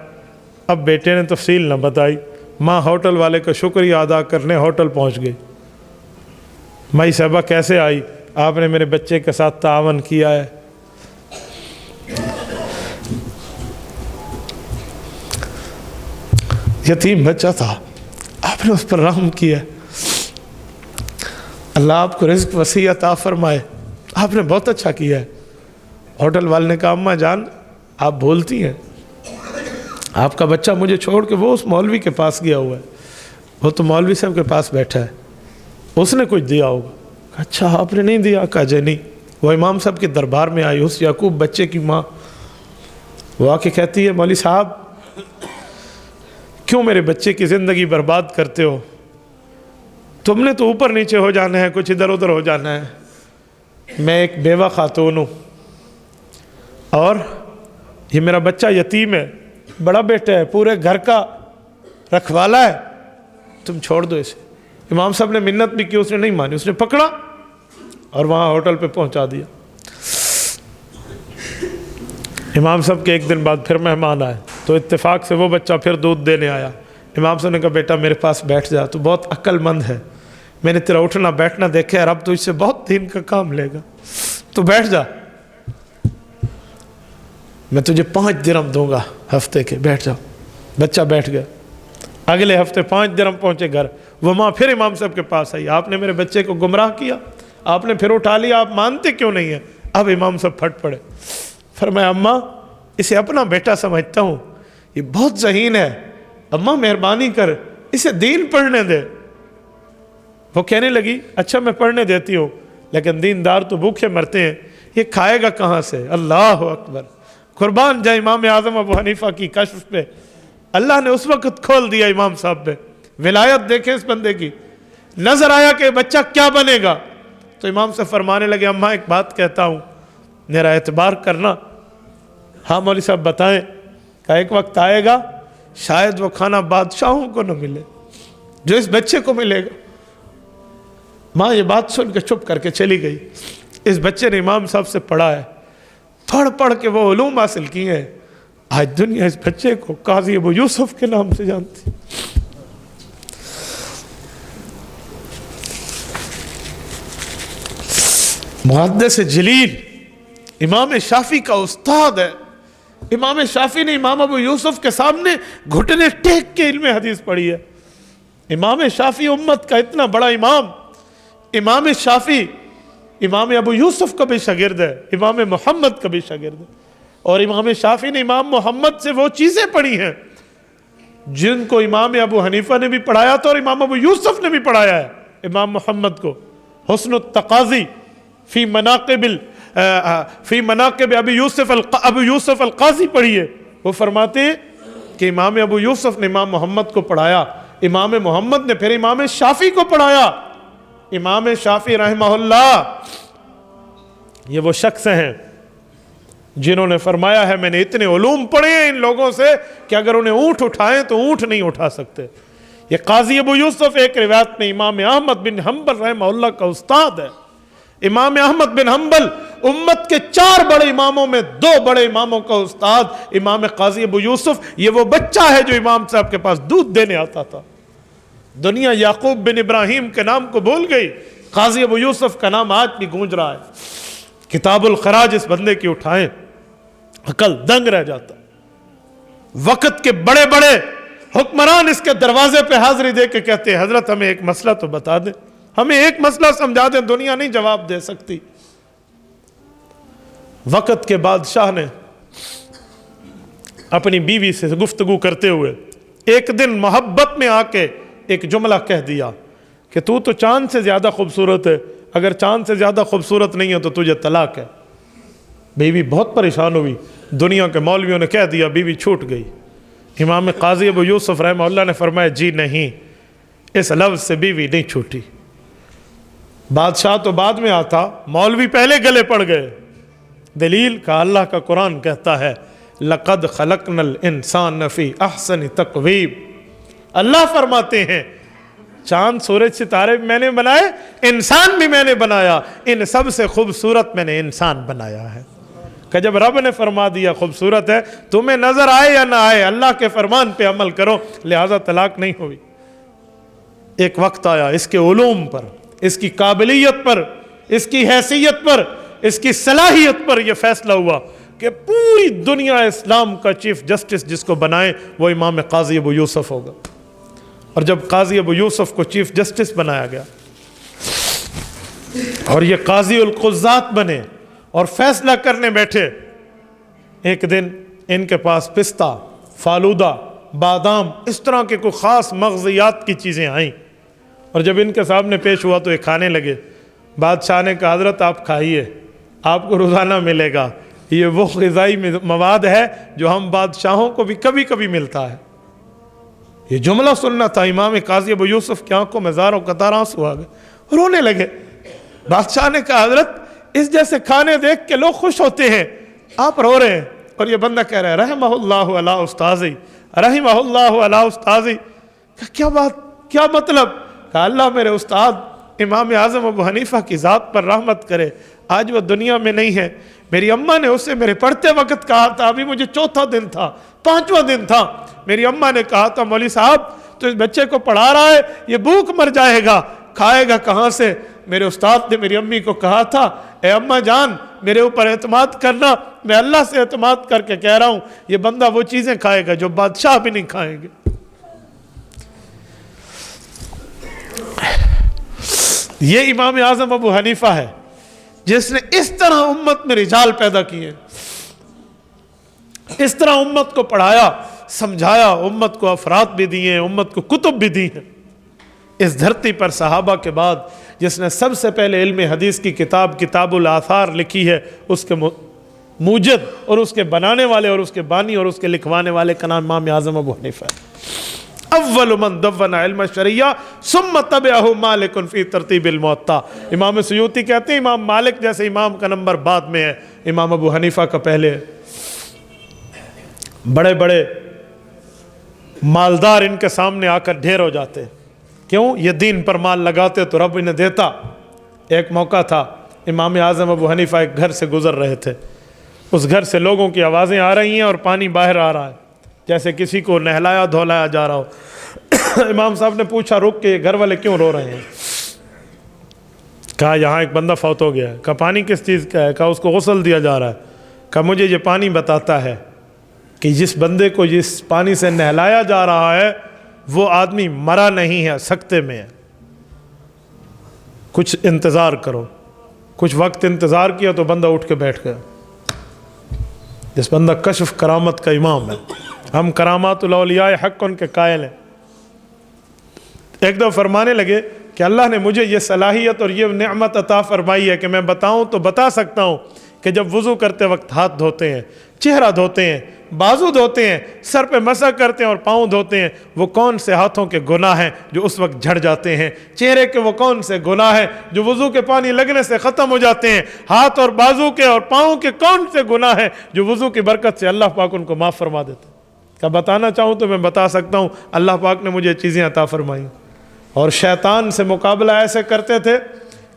اب بیٹے نے تفصیل نہ بتائی، ماں ہوٹل والے کا شکریہ ادا کرنے ہوٹل پہنچ گئی۔ مائی صاحبہ کیسے آئی؟ آپ نے میرے بچے کے ساتھ تعاون کیا ہے۔ یتیم بچہ تھا، آپ نے اس پر رحم کیا، اللہ آپ کو رزق وسیع عطا فرمائے، آپ نے بہت اچھا کیا ہے۔ ہوٹل والے نے کہا اماں جان آپ بھولتی ہیں، آپ کا بچہ مجھے چھوڑ کے وہ اس مولوی کے پاس گیا ہوا ہے، وہ تو مولوی صاحب کے پاس بیٹھا ہے، اس نے کچھ دیا ہوگا۔ اچھا آپ نے نہیں دیا؟ کہا جی نہیں۔ وہ امام صاحب کے دربار میں آئی، اس یعقوب بچے کی ماں، وہ آ کے کہتی ہے مولوی صاحب کیوں میرے بچے کی زندگی برباد کرتے ہو؟ تم نے تو اوپر نیچے ہو جانا ہے، کچھ ادھر ادھر ہو جانا ہے، میں ایک بیوہ خاتون ہوں اور یہ میرا بچہ یتیم ہے، بڑا بیٹا ہے، پورے گھر کا رکھوالا ہے، تم چھوڑ دو اسے۔ امام صاحب نے منت بھی کی، اس نے نہیں مانی، اس نے پکڑا اور وہاں ہوٹل پہ پہنچا دیا۔ امام صاحب کے 1 دن بعد پھر مہمان آئے تو اتفاق سے وہ بچہ پھر دودھ دینے آیا۔ امام صاحب نے کہا بیٹا میرے پاس بیٹھ جا، تو بہت عقل مند ہے، میں نے تیرا اٹھنا بیٹھنا دیکھا ہے، اب تو اس سے بہت دین کا کام لے گا، تو بیٹھ جا، میں تجھے 5 درہم دوں گا ہفتے کے، بیٹھ جاؤ۔ بچہ بیٹھ گیا۔ اگلے ہفتے 5 درہم پہنچے گھر، وہ ماں پھر امام صاحب کے پاس آئی، آپ نے میرے بچے کو گمراہ کیا، آپ نے پھر اٹھا لیا، آپ مانتے کیوں نہیں ہیں؟ اب امام صاحب پھٹ پڑے، فرمایا اماں اسے اپنا بیٹا سمجھتا ہوں، یہ بہت ذہین ہے، اماں مہربانی کر اسے دین پڑھنے دے۔ وہ کہنے لگی اچھا میں پڑھنے دیتی ہوں، لیکن دیندار تو بھوکے مرتے ہیں، یہ کھائے گا کہاں سے؟ اللہ اکبر، قربان جائے امام اعظم ابو حنیفہ کی کشف پہ، اللہ نے اس وقت کھول دیا امام صاحب پہ۔ ولایت دیکھیں اس بندے کی، نظر آیا کہ بچہ کیا بنے گا، تو امام صاحب فرمانے لگے اماں ایک بات کہتا ہوں، میرا اعتبار کرنا۔ ہاں مولوی صاحب بتائیں۔ کہ ایک وقت آئے گا شاید وہ کھانا بادشاہوں کو نہ ملے جو اس بچے کو ملے گا۔ ماں یہ بات سن کے چپ کر کے چلی گئی۔ اس بچے نے امام صاحب سے پڑھا ہے، پڑھ پڑھ کے وہ علوم حاصل کیے ہیں، آج دنیا اس بچے کو قاضی ابو یوسف کے نام سے جانتی۔ محدث جلیل امام شافعی کا استاد ہے۔ امام شافعی نے امام ابو یوسف کے سامنے گھٹنے ٹیک کے علم حدیث پڑھی ہے۔ امام شافعی امت کا اتنا بڑا امام، امام شافعی امام ابو یوسف کا بھی شاگرد ہے، امام محمد کا بھی شاگرد ہے، اور امام شافعی نے امام محمد سے وہ چیزیں پڑھی ہیں جن کو امام ابو حنیفہ نے بھی پڑھایا تھا اور امام ابو یوسف نے بھی پڑھایا ہے، امام محمد کو حسن التقاضی فی مناقب ابو یوسف القاضی پڑھیے، وہ فرماتے ہیں کہ امام ابو یوسف نے امام محمد کو پڑھایا، امام محمد نے پھر امام شافعی کو پڑھایا۔ امام شافعی رحمہ اللہ یہ وہ شخص ہیں جنہوں نے فرمایا ہے میں نے اتنے علوم پڑھے ہیں ان لوگوں سے کہ اگر انہیں اونٹ اٹھائیں تو اونٹ نہیں اٹھا سکتے۔ یہ قاضی ابو یوسف ایک روایت میں امام احمد بن حنبل رحمہ اللہ کا استاد ہے۔ امام احمد بن حنبل امت کے 4 بڑے اماموں میں 2 بڑے اماموں کا استاد امام قاضی ابو یوسف، یہ وہ بچہ ہے جو امام صاحب کے پاس دودھ دینے آتا تھا۔ دنیا یعقوب بن ابراہیم کے نام کو بھول گئی، قاضی ابو یوسف کا نام آج بھی گونج رہا ہے۔ کتاب الخراج اس بندے کی اٹھائیں، عقل دنگ رہ جاتا۔ وقت کے بڑے بڑے حکمران اس کے دروازے پہ حاضری دے کے کہتے ہیں حضرت ہمیں ایک مسئلہ تو بتا دیں، ہمیں ایک مسئلہ سمجھا دیں، دنیا نہیں جواب دے سکتی۔ وقت کے بادشاہ نے اپنی بیوی سے گفتگو کرتے ہوئے ایک دن محبت میں آ کے ایک جملہ کہہ دیا کہ تو چاند سے زیادہ خوبصورت ہے، اگر چاند سے زیادہ خوبصورت نہیں ہے تو تجھے طلاق ہے۔ بیوی بہت پریشان ہوئی، دنیا کے مولویوں نے کہہ دیا، بیوی چھوٹ گئی۔ امام قاضی ابو یوسف رحمہ اللہ نے فرمایا جی نہیں، اس لفظ سے بیوی نہیں چھوٹی۔ بادشاہ تو بعد میں آتا، مولوی پہلے گلے پڑ گئے۔ دلیل کا اللہ کا قرآن کہتا ہے لَقَدْ خَلَقْنَا الْإِنسَانَ فِي أَحْسَنِ تَقْوِيمٍ۔ اللہ فرماتے ہیں چاند سورج ستارے بھی میں نے بنائے، انسان بھی میں نے بنایا، ان سب سے خوبصورت میں نے انسان بنایا ہے۔ کہ جب رب نے فرما دیا خوبصورت ہے، تمہیں نظر آئے یا نہ آئے اللہ کے فرمان پہ عمل کرو، لہذا طلاق نہیں ہوئی۔ ایک وقت آیا اس کے علوم پر، اس کی قابلیت پر، اس کی حیثیت پر، اس کی صلاحیت پر یہ فیصلہ ہوا کہ پوری دنیا اسلام کا چیف جسٹس جس کو بنائے وہ امام قاضی ابو یوسف ہوگا۔ اور جب قاضی ابو یوسف کو چیف جسٹس بنایا گیا اور یہ قاضی القضات بنے اور فیصلہ کرنے بیٹھے، ایک دن ان کے پاس پستہ، فالودہ، بادام، اس طرح کے کوئی خاص مغزیات کی چیزیں آئیں، اور جب ان کے سامنے پیش ہوا تو یہ کھانے لگے۔ بادشاہ نے کہا حضرت آپ کھائیے، آپ کو روزانہ ملے گا، یہ وہ غذائی مواد ہے جو ہم بادشاہوں کو بھی کبھی کبھی ملتا ہے۔ یہ جملہ سننا تھا، امام قاضی ابو یوسف کی آنکھوں میں زار و قطار آنسو آ گئے، رونے لگے۔ بادشاہ نے کہا حضرت اس جیسے کھانے دیکھ کے لوگ خوش ہوتے ہیں، آپ رو رہے ہیں۔ اور یہ بندہ کہہ رہا ہے رحمہ اللہ علی استاذی، رحمہ اللہ علی استاذی۔ کیا بات، کیا مطلب؟ کہا اللہ میرے استاد امام اعظم ابو حنیفہ کی ذات پر رحمت کرے، آج وہ دنیا میں نہیں ہے، میری اماں نے اسے میرے پڑھتے وقت کہا تھا، ابھی مجھے 4تھا دن تھا، 5واں دن تھا، میری اماں نے کہا تھا مولوی صاحب تو اس بچے کو پڑھا رہا ہے، یہ بھوک مر جائے گا، کھائے گا کہاں سے؟ میرے استاد نے میری امی کو کہا تھا اے اماں جان میرے اوپر اعتماد کرنا، میں اللہ سے اعتماد کر کے کہہ رہا ہوں یہ بندہ وہ چیزیں کھائے گا جو بادشاہ بھی نہیں کھائیں گے۔ یہ امام اعظم ابو حنیفہ ہے جس نے اس طرح امت میں رجال پیدا کیے، اس طرح امت کو پڑھایا، سمجھایا، امت کو افراد بھی دیے، امت کو کتب بھی دی ہیں۔ اس دھرتی پر صحابہ کے بعد جس نے سب سے پہلے علم حدیث کی کتاب کتاب الآثار لکھی ہے، اس کے موجد اور اس کے بنانے والے اور اس کے بانی اور اس کے لکھوانے والے کا نام امام اعظم ابو حنیفہ ہے۔ اول من دون علم الشریعہ ثم تبعہ مالک فی ترتیب الموطا۔ امام سیوطی کہتے ہیں امام مالک جیسے امام کا نمبر بعد میں ہے، امام ابو حنیفہ کا پہلے ہے۔ بڑے بڑے مالدار ان کے سامنے آ کر ڈھیر ہو جاتے، کیوں؟ یہ دین پر مال لگاتے تو رب انہیں دیتا۔ ایک موقع تھا امام اعظم ابو حنیفہ ایک گھر سے گزر رہے تھے، اس گھر سے لوگوں کی آوازیں آ رہی ہیں اور پانی باہر آ رہا ہے جیسے کسی کو نہلایا دھولایا جا رہا ہو۔ امام صاحب نے پوچھا رک کے گھر والے کیوں رو رہے ہیں؟ کہا یہاں ایک بندہ فوت ہو گیا ہے۔ کہا پانی کس چیز کا ہے؟ کہا اس کو غسل دیا جا رہا ہے۔ کہا مجھے یہ پانی بتاتا ہے کہ جس بندے کو جس پانی سے نہلایا جا رہا ہے وہ آدمی مرا نہیں ہے، سکتے میں ہے، کچھ انتظار کرو۔ کچھ وقت انتظار کیا تو بندہ اٹھ کے بیٹھ گیا۔ جس بندہ کشف کرامت کا امام ہے، ہم کراماتُ الاولیاء حق ان کے قائل ہیں۔ ایک دو فرمانے لگے کہ اللہ نے مجھے یہ صلاحیت اور یہ نعمت عطا فرمائی ہے کہ میں بتاؤں تو بتا سکتا ہوں کہ جب وضو کرتے وقت ہاتھ دھوتے ہیں، چہرہ دھوتے ہیں، بازو دھوتے ہیں، سر پہ مسح کرتے ہیں اور پاؤں دھوتے ہیں، وہ کون سے ہاتھوں کے گناہ ہیں جو اس وقت جھڑ جاتے ہیں، چہرے کے وہ کون سے گناہ ہیں جو وضو کے پانی لگنے سے ختم ہو جاتے ہیں، ہاتھ اور بازو کے اور پاؤں کے کون سے گناہ ہیں جو وضو کی برکت سے اللہ پاک ان کو معاف فرما دیتے ہیں۔ کیا بتانا چاہوں تو میں بتا سکتا ہوں، اللہ پاک نے مجھے چیزیں عطا فرمائیں۔ اور شیطان سے مقابلہ ایسے کرتے تھے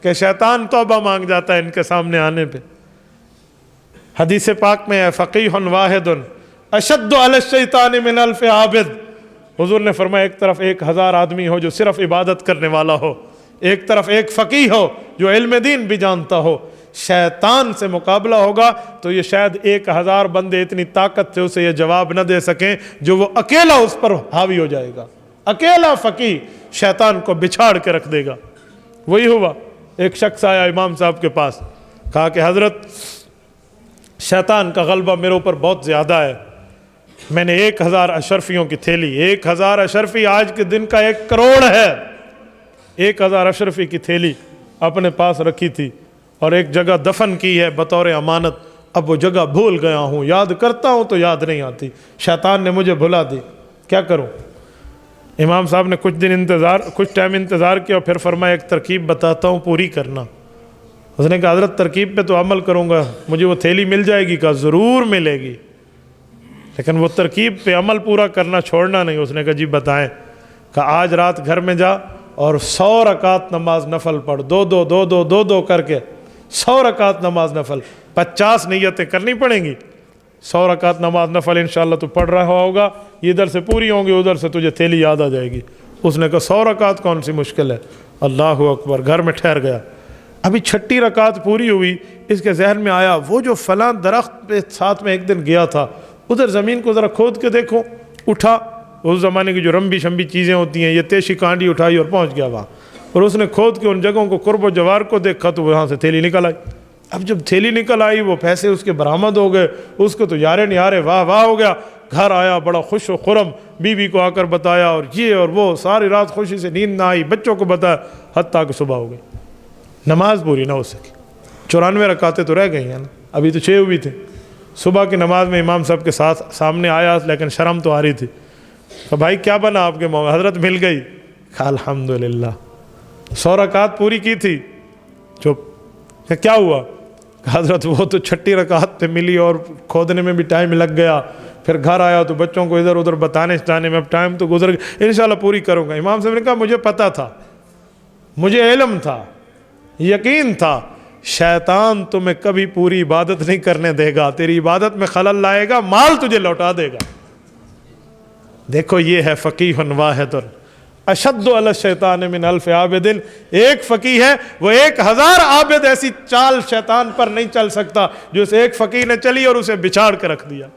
کہ شیطان توبہ مانگ جاتا ہے ان کے سامنے آنے پہ۔ حدیث پاک میں ہے فقیہ واحد اشد علی الشیطان من الف عابد۔ حضور نے فرمایا ایک طرف 1000 آدمی ہو جو صرف عبادت کرنے والا ہو، ایک طرف ایک فقیہ ہو جو علم دین بھی جانتا ہو، شیطان سے مقابلہ ہوگا تو یہ شاید 1000 بندے اتنی طاقت سے اسے یہ جواب نہ دے سکیں جو وہ اکیلا اس پر حاوی ہو جائے گا۔ اکیلا فقیہ شیطان کو بچھاڑ کے رکھ دے گا۔ وہی ہوا، ایک شخص آیا امام صاحب کے پاس، کہا کہ حضرت شیطان کا غلبہ میرے اوپر بہت زیادہ ہے، میں نے 1000 اشرفیوں کی تھیلی، 1000 اشرفی آج کے دن کا 1 کروڑ ہے، 1000 اشرفی کی تھیلی اپنے پاس رکھی تھی اور ایک جگہ دفن کی ہے بطور امانت، اب وہ جگہ بھول گیا ہوں، یاد کرتا ہوں تو یاد نہیں آتی، شیطان نے مجھے بھلا دی، کیا کروں؟ امام صاحب نے کچھ ٹائم انتظار کیا اور پھر فرمایا ایک ترکیب بتاتا ہوں پوری کرنا۔ اس نے کہا حضرت ترکیب پہ تو عمل کروں گا، مجھے وہ تھیلی مل جائے گی؟ کہا ضرور ملے گی، لیکن وہ ترکیب پہ عمل پورا کرنا چھوڑنا نہیں۔ اس نے کہا جی بتائیں۔ کہا آج رات گھر میں جا اور 100 رکعت نماز نفل پڑھ، دو کر کے 100 رکعت نماز نفل، 50 نیتیں کرنی پڑیں گی، 100 رکعت نماز نفل انشاءاللہ تو پڑھ رہا ہوگا، ادھر سے پوری ہوں گی، ادھر سے تجھے تھیلی یاد آ جائے گی۔ اس نے کہا 100 رکعت کون سی مشکل ہے، اللہ اکبر، گھر میں ٹھہر گیا۔ ابھی 6ٹھی رکعت پوری ہوئی، اس کے ذہن میں آیا وہ جو فلاں درخت پہ ساتھ میں ایک دن گیا تھا، ادھر زمین کو ذرا کھود کے دیکھو، اٹھا، اس زمانے کی جو رمبی شمبی چیزیں ہوتی ہیں، یہ تیشی کانڈی اٹھائی اور پہنچ گیا وہاں، اور اس نے کھود کے ان جگہوں کو قرب و جوار کو دیکھا تو وہاں سے تھیلی نکل آئی۔ اب جب تھیلی نکل آئی وہ پیسے اس کے برآمد ہو گئے، اس کو تو یارے نیارے واہ واہ ہو گیا، گھر آیا بڑا خوش و خرم، بیوی کو آ کر بتایا اور یہ اور وہ، ساری رات خوشی سے نیند نہ آئی، بچوں کو بتایا، حتیٰ کہ صبح ہو گئی، نماز پوری نہ ہو سکی۔ 94 رکعتیں تو رہ گئی ہیں نا، ابھی تو 6 ہوئی تھی۔ صبح کی نماز میں امام صاحب کے ساتھ سامنے آیا، لیکن شرم تو آ رہی تھی۔ کہ بھائی کیا بنا آپ کے موقع؟ حضرت مل گئی۔ کہا الحمدللہ 100 رکعت پوری کی تھی، چپ۔ کہ کیا ہوا؟ کہ حضرت وہ تو 6ٹھی رکعت پہ ملی اور کھودنے میں بھی ٹائم لگ گیا، پھر گھر آیا تو بچوں کو ادھر ادھر بتانے میں اب ٹائم تو گزر گیا، انشاءاللہ پوری کروں گا۔ امام صاحب نے کہا مجھے پتا تھا، مجھے علم تھا، یقین تھا، شیطان تمہیں کبھی پوری عبادت نہیں کرنے دے گا، تیری عبادت میں خلل لائے گا، مال تجھے لوٹا دے گا۔ دیکھو یہ ہے فقیہ واحد اشد علی الشیطان من الف عابد، ایک فقیہ ہے، وہ 1000 عابد ایسی چال شیطان پر نہیں چل سکتا جو اس ایک فقیہ نے چلی اور اسے بچھاڑ کے رکھ دیا۔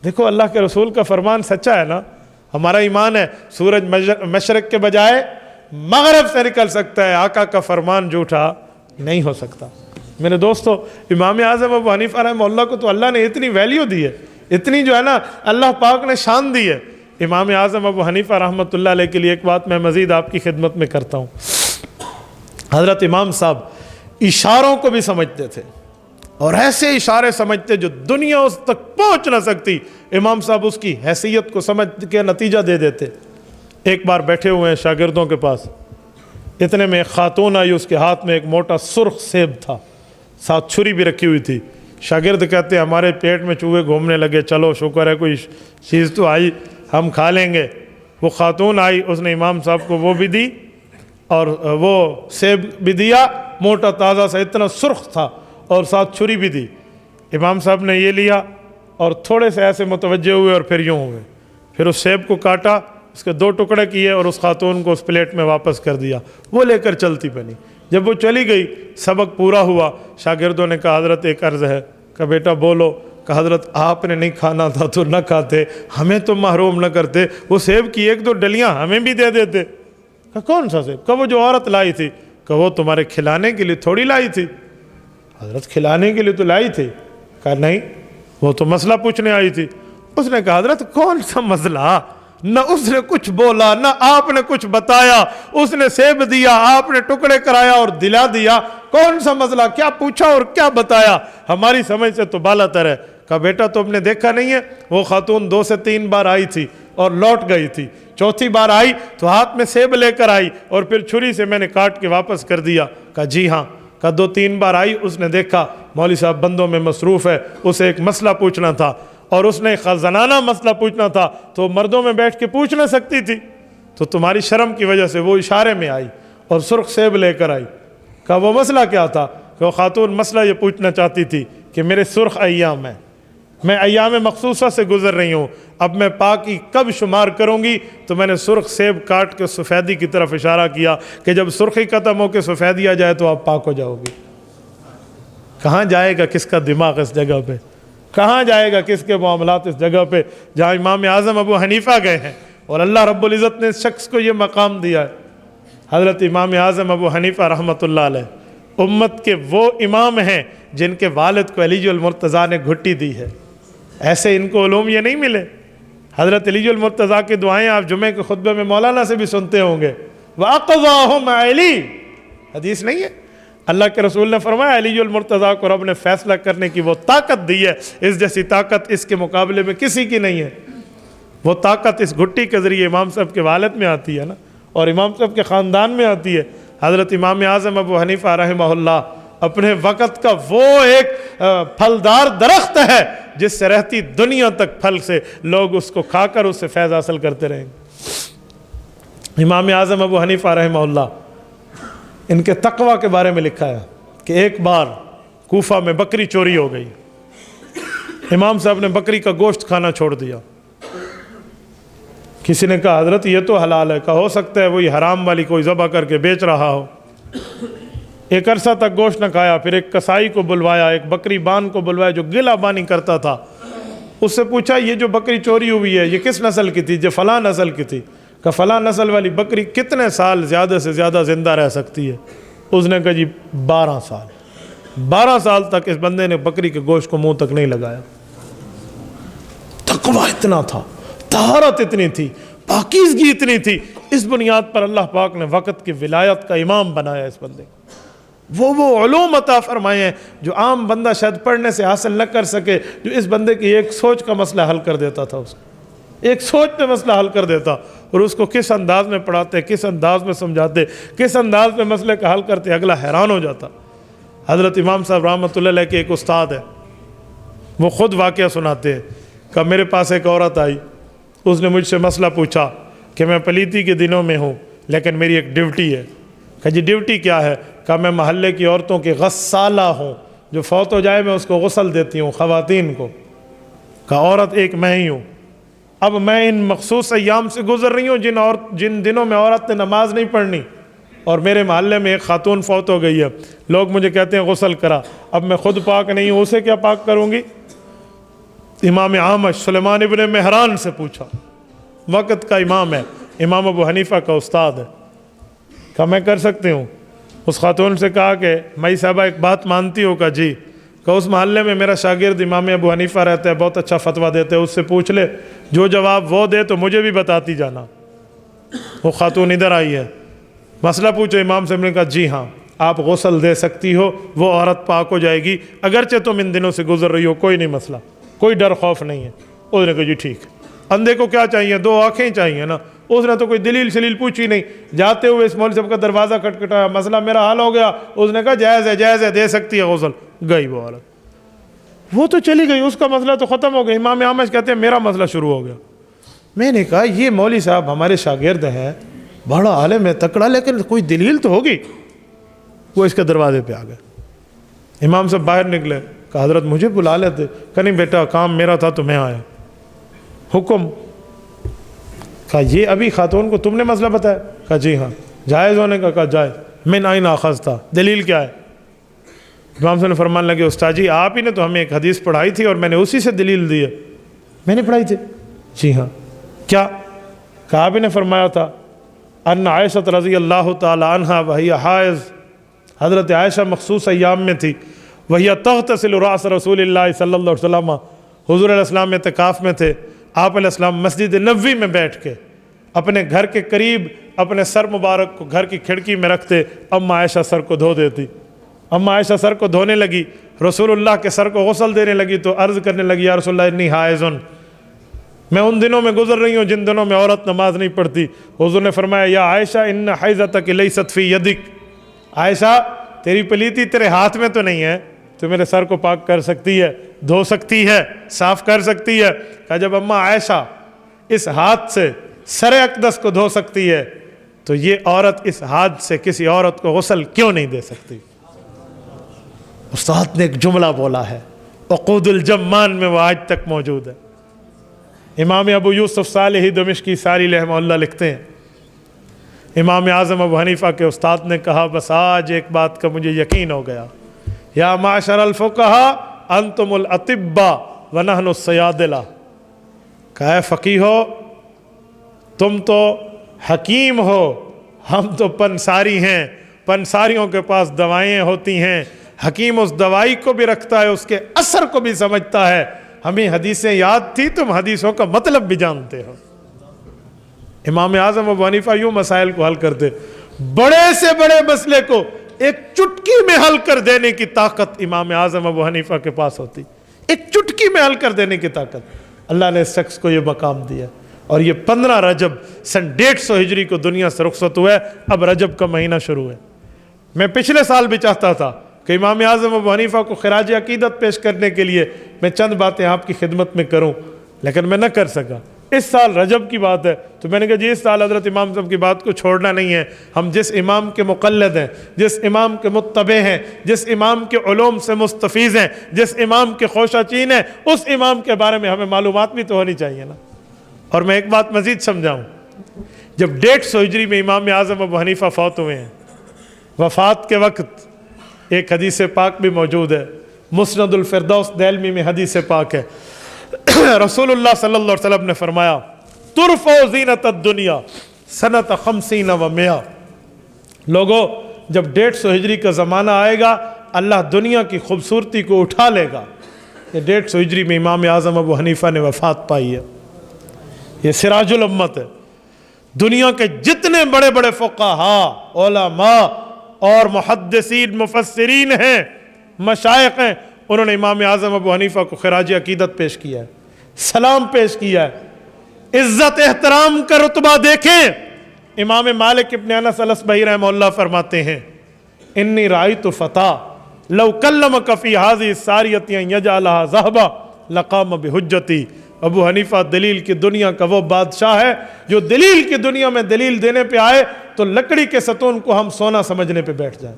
دیکھو اللہ کے رسول کا فرمان سچا ہے نا، ہمارا ایمان ہے سورج مشرق کے بجائے مغرب سے نکل سکتا ہے، آقا کا فرمان جھوٹا نہیں ہو سکتا۔ میرے دوستو، امام اعظم ابو حنیفہ رحمہ اللہ کو تو اللہ نے اتنی ویلیو دی ہے، اتنی جو ہے نا اللہ پاک نے شان دی ہے۔ امام اعظم ابو حنیفہ رحمۃ اللہ علیہ کے لیے ایک بات میں مزید آپ کی خدمت میں کرتا ہوں۔ حضرت امام صاحب اشاروں کو بھی سمجھتے تھے اور ایسے اشارے سمجھتے جو دنیا اس تک پہنچ نہ سکتی، امام صاحب اس کی حیثیت کو سمجھ کے نتیجہ دے دیتے۔ ایک بار بیٹھے ہوئے ہیں شاگردوں کے پاس، اتنے میں ایک خاتون آئی، اس کے ہاتھ میں ایک موٹا سرخ سیب تھا، ساتھ چھری بھی رکھی ہوئی تھی۔ شاگرد کہتے ہیں ہمارے پیٹ میں چوہے گھومنے لگے، چلو شکر ہے کوئی چیز تو آئی، ہم کھا لیں گے۔ وہ خاتون آئی، اس نے امام صاحب کو وہ بھی دی اور وہ سیب بھی دیا، موٹا تازہ سا، اتنا سرخ تھا، اور ساتھ چھری بھی دی۔ امام صاحب نے یہ لیا اور تھوڑے سے ایسے متوجہ ہوئے اور پھر یوں ہوئے، پھر اس سیب کو کاٹا، اس کے 2 ٹکڑے کیے اور اس خاتون کو اس پلیٹ میں واپس کر دیا، وہ لے کر چلتی بنی۔ جب وہ چلی گئی، سبق پورا ہوا، شاگردوں نے کہا حضرت ایک عرض ہے۔ کہا بیٹا بولو۔ کہا حضرت آپ نے نہیں کھانا تھا تو نہ کھاتے، ہمیں تو محروم نہ کرتے، وہ سیب کی 1-2 ڈلیاں ہمیں بھی دے دیتے۔ کہا کون سا سیب؟ کہا وہ جو عورت لائی تھی۔ کہا وہ تمہارے کھلانے کے لیے تھوڑی لائی تھی۔ حضرت کھلانے کے لیے تو لائی تھی۔ کہا نہیں، وہ تو مسئلہ پوچھنے آئی تھی۔ اس نے کہا حضرت کون سا مسئلہ، نہ اس نے کچھ بولا نہ آپ نے کچھ بتایا، اس نے سیب دیا آپ نے ٹکڑے کرایا اور دلا دیا، کون سا مسئلہ، کیا پوچھا اور کیا بتایا، ہماری سمجھ سے تو بالا تر ہے۔ کہا بیٹا تم نے دیکھا نہیں ہے، وہ خاتون 2 سے 3 بار آئی تھی اور لوٹ گئی تھی، چوتھی بار آئی تو ہاتھ میں سیب لے کر آئی اور پھر چھری سے میں نے کاٹ کے واپس کر دیا۔ کہا جی ہاں۔ کہا 2-3 بار آئی، اس نے دیکھا مولوی صاحب بندوں میں مصروف ہے، اسے ایک مسئلہ پوچھنا تھا اور اس نے زنانہ مسئلہ پوچھنا تھا تو مردوں میں بیٹھ کے پوچھ نہ سکتی تھی، تو تمہاری شرم کی وجہ سے وہ اشارے میں آئی اور سرخ سیب لے کر آئی۔ کہا وہ مسئلہ کیا تھا؟ کہ وہ خاتون مسئلہ یہ پوچھنا چاہتی تھی کہ میرے سرخ ایام ہیں، میں ایام مخصوصہ سے گزر رہی ہوں، اب میں پاکی کب شمار کروں گی؟ تو میں نے سرخ سیب کاٹ کے سفیدی کی طرف اشارہ کیا کہ جب سرخی ختم ہو کے سفیدی آ جائے تو آپ پاک ہو جاؤ گی۔ کہاں جائے گا کس کا دماغ اس جگہ پہ، کہاں جائے گا کس کے معاملات اس جگہ پہ جہاں امام اعظم ابو حنیفہ گئے ہیں اور اللہ رب العزت نے اس شخص کو یہ مقام دیا ہے۔ حضرت امام اعظم ابو حنیفہ رحمۃ اللہ علیہ امت کے وہ امام ہیں جن کے والد کو علی المرتضیٰ نے گھٹی دی ہے، ایسے ان کو علوم یہ نہیں ملے۔ حضرت علی المرتضیٰ کی دعائیں آپ جمعے کے خطبے میں مولانا سے بھی سنتے ہوں گے، وَأَقْضَاهُمْ عَلِي، حدیث نہیں ہے؟ اللہ کے رسول نے فرمایا علی المرتضیٰ کو رب نے فیصلہ کرنے کی وہ طاقت دی ہے، اس جیسی طاقت اس کے مقابلے میں کسی کی نہیں ہے۔ وہ طاقت اس گھٹی کے ذریعے امام صاحب کے والد میں آتی ہے نا، اور امام صاحب کے خاندان میں آتی ہے۔ حضرت امام اعظم ابو حنیفہ رحمہ اللہ اپنے وقت کا وہ ایک پھلدار درخت ہے جس سے رہتی دنیا تک پھل سے لوگ اس کو کھا کر اس سے فیض حاصل کرتے رہیں گے۔ امام اعظم ابو حنیفہ رحمہ اللہ ان کے تقوی کے بارے میں لکھا ہے کہ ایک بار کوفہ میں بکری چوری ہو گئی، امام صاحب نے بکری کا گوشت کھانا چھوڑ دیا۔ کسی نے کہا حضرت یہ تو حلال ہے، کہا ہو سکتا ہے وہی حرام والی کوئی ذبح کر کے بیچ رہا ہو۔ ایک عرصہ تک گوشت نہ کھایا، پھر ایک کسائی کو بلوایا، ایک بکری بان کو بلوایا جو گلا بانی کرتا تھا، اس سے پوچھا یہ جو بکری چوری ہوئی ہے یہ کس نسل کی تھی؟ جو فلاں نسل کی تھی۔ کہ فلاں نسل والی بکری کتنے سال زیادہ سے زیادہ زندہ رہ سکتی ہے؟ اس نے کہا جی 12 سال۔ 12 سال تک اس بندے نے بکری کے گوشت کو منہ تک نہیں لگایا۔ تقوی اتنا تھا، طہارت اتنی تھی، پاکیزگی اتنی تھی، اس بنیاد پر اللہ پاک نے وقت کی ولایت کا امام بنایا اس بندے کو۔ وہ علوم عطا فرمائے ہیں جو عام بندہ شاید پڑھنے سے حاصل نہ کر سکے، جو اس بندے کی ایک سوچ کا مسئلہ حل کر دیتا تھا، اس کو ایک سوچ میں مسئلہ حل کر دیتا، اور اس کو کس انداز میں پڑھاتے، کس انداز میں سمجھاتے، کس انداز میں مسئلے کا حل کرتے، اگلا حیران ہو جاتا۔ حضرت امام صاحب رحمۃ اللہ علیہ کے ایک استاد ہے، وہ خود واقعہ سناتے ہیں کہ میرے پاس ایک عورت آئی، اس نے مجھ سے مسئلہ پوچھا کہ میں پلیتی کے دنوں میں ہوں لیکن میری ایک ڈیوٹی ہے۔ کہ جی ڈیوٹی کیا ہے؟ کہ میں محلے کی عورتوں کی غسالہ ہوں، جو فوت ہو جائے میں اس کو غسل دیتی ہوں خواتین کو۔ کہ عورت ایک میں ہی ہوں، اب میں ان مخصوص ایام سے گزر رہی ہوں جن دنوں میں عورت نے نماز نہیں پڑھنی، اور میرے محلے میں ایک خاتون فوت ہو گئی ہے، لوگ مجھے کہتے ہیں غسل کرا، اب میں خود پاک نہیں ہوں، اسے کیا پاک کروں گی؟ امام اعمش سلیمان ابن مہران سے پوچھا، وقت کا امام ہے، امام ابو حنیفہ کا استاد ہے، کہ میں کر سکتی ہوں؟ اس خاتون سے کہا کہ مائی صاحبہ ایک بات مانتی ہو؟ کہ جی۔ کہ اس محلے میں میرا شاگرد امام ابو حنیفہ رہتا ہے، بہت اچھا فتویٰ دیتے ہیں، اس سے پوچھ لے، جو جواب وہ دے تو مجھے بھی بتاتی جانا۔ وہ خاتون ادھر آئی ہے، مسئلہ پوچھو امام سے، نے کہا جی ہاں آپ غسل دے سکتی ہو، وہ عورت پاک ہو جائے گی، اگرچہ تم ان دنوں سے گزر رہی ہو، کوئی نہیں مسئلہ، کوئی ڈر خوف نہیں ہے۔ اس نے کہا جی ٹھیک۔ اندھے کو کیا چاہیے؟ 2 آنکھیں چاہیے نا۔ اس نے تو کوئی دلیل شلیل پوچھی نہیں، جاتے ہوئے اس مولوی صاحب کا دروازہ کھٹکھٹایا، مسئلہ میرا حل ہو گیا۔ اس نے کہا جائز ہے، جائز ہے، دے سکتی ہے غسل۔ گئی وہ عورت، وہ تو چلی گئی، اس کا مسئلہ تو ختم ہو گیا۔ امام اعمش کہتے ہیں میرا مسئلہ شروع ہو گیا۔ میں نے کہا یہ مولوی صاحب ہمارے شاگرد ہیں، بڑا عالم ہے، تکڑا، لیکن کوئی دلیل تو ہوگی۔ وہ اس کے دروازے پہ آ گئے، امام صاحب باہر نکلے، کہا حضرت مجھے بلا لیتے؟ کہ نہیں بیٹا کام میرا تھا تو میں آیا۔ حکم؟ کہا یہ ابھی خاتون کو تم نے مسئلہ بتایا؟ کہا جی ہاں۔ جائز ہونے کا؟ کہا جائز۔ من أين أخذتها، دلیل کیا ہے؟ امام صاحب نے فرمان لگے استاد جی آپ ہی نے تو ہمیں ایک حدیث پڑھائی تھی اور میں نے اسی سے دلیل دی ہے۔ میں نے پڑھائی تھی؟ جی ہاں۔ کیا؟ کہا آپ ہی نے فرمایا تھا ان عائشہ رضی اللہ تعالی عنہا وہی حائض، حضرت عائشہ مخصوص ایام میں تھی، وہی تغتسل رأس رسول اللہ صلی اللہ علیہ وسلم، حضور علیہ السلام اعتکاف میں تھے، آپ علیہ السلام مسجد نبوی میں بیٹھ کے اپنے گھر کے قریب اپنے سر مبارک کو گھر کی کھڑکی میں رکھتے، اماں عائشہ سر کو دھو دیتی۔ اماں عائشہ سر کو دھونے لگی، رسول اللہ کے سر کو غسل دینے لگی تو عرض کرنے لگی یا رسول اللہ انی حائضن، میں ان دنوں میں گزر رہی ہوں جن دنوں میں عورت نماز نہیں پڑھتی۔ حضور نے فرمایا یا عائشہ ان حیضتک لیست فی یدک، عائشہ تیری پلیتی تیرے ہاتھ میں تو نہیں ہے، تو میرے سر کو پاک کر سکتی ہے، دھو سکتی ہے، صاف کر سکتی ہے۔ کہ جب اماں عائشہ اس ہاتھ سے سر اقدس کو دھو سکتی ہے تو یہ عورت اس ہاتھ سے کسی عورت کو غسل کیوں نہیں دے سکتی؟ استاد نے ایک جملہ بولا ہے، عقود الجمان میں وہ آج تک موجود ہے۔ امام ابو یوسف صالحی دمشقی ساری رحمہ اللہ لکھتے ہیں امام اعظم ابو حنیفہ کے استاد نے کہا بس آج ایک بات کا مجھے یقین ہو گیا، یا معاشر الفقہاء انتم الاطباء ونحن الصیادلہ، کہا اے فقیہو تم تو حکیم ہو، ہم تو پنساری ہیں، پنساریوں کے پاس دوائیں ہوتی ہیں، حکیم اس دوائی کو بھی رکھتا ہے، اس کے اثر کو بھی سمجھتا ہے، ہمیں حدیثیں یاد تھی، تم حدیثوں کا مطلب بھی جانتے ہو۔ امام اعظم ابو حنیفہ یوں مسائل کو حل کرتے، بڑے سے بڑے مسئلے کو ایک چٹکی میں حل کر دینے کی طاقت امام اعظم ابو حنیفہ کے پاس ہوتی، ایک چٹکی میں حل کر دینے کی طاقت۔ اللہ نے اس شخص کو یہ مقام دیا، اور یہ 15 رجب سن 150 ہجری کو دنیا سے رخصت ہوا ہے، اب رجب کا مہینہ شروع ہے۔ میں پچھلے سال بھی چاہتا تھا کہ امام اعظم ابو حنیفہ کو خراج عقیدت پیش کرنے کے لیے میں چند باتیں آپ کی خدمت میں کروں، لیکن میں نہ کر سکا۔ اس سال رجب کی بات ہے تو میں نے کہا جی اس سال حضرت امام صاحب کی بات کو چھوڑنا نہیں ہے، ہم جس امام کے مقلد ہیں، جس امام کے متبع ہیں، جس امام کے علوم سے مستفیض ہیں، جس امام کے خوشہ چین ہیں، اس امام کے بارے میں ہمیں معلومات بھی تو ہونی چاہیے نا۔ اور میں ایک بات مزید سمجھاؤں، جب 150 ہجری میں امام اعظم ابو حنیفہ فوت ہوئے ہیں، وفات کے وقت ایک حدیث پاک بھی موجود ہے، مسند الفردوس دہلوی میں حدیث پاک ہے، رسول اللہ صلی اللہ علیہ وسلم نے فرمایا ترفع زینت الدنیا سنت 50 و 100، لوگوں جب 150 ہجری کا زمانہ آئے گا اللہ دنیا کی خوبصورتی کو اٹھا لے گا۔ یہ 150 ہجری میں امام اعظم ابو حنیفہ نے وفات پائی ہے، یہ سراج الامت ہے۔ دنیا کے جتنے بڑے بڑے فقہاء، علماء اور محدثین مفسرین ہیں، مشائخ ہیں، انہوں نے امام اعظم ابو حنیفہ کو خراج عقیدت پیش کیا ہے، سلام پیش کیا ہے، عزت احترام کا رتبہ دیکھیں۔ امام مالک ابن انس الاسبہی رحمہ اللہ فرماتے ہیں انی رأیت فتیٰ لو کلمک فی ہذہ الساریۃ ان یجعلھا ذہبا لقام بحجتی۔ ابو حنیفہ دلیل کی دنیا کا وہ بادشاہ ہے جو دلیل کی دنیا میں دلیل دینے پہ آئے تو لکڑی کے ستون کو ہم سونا سمجھنے پہ بیٹھ جائیں۔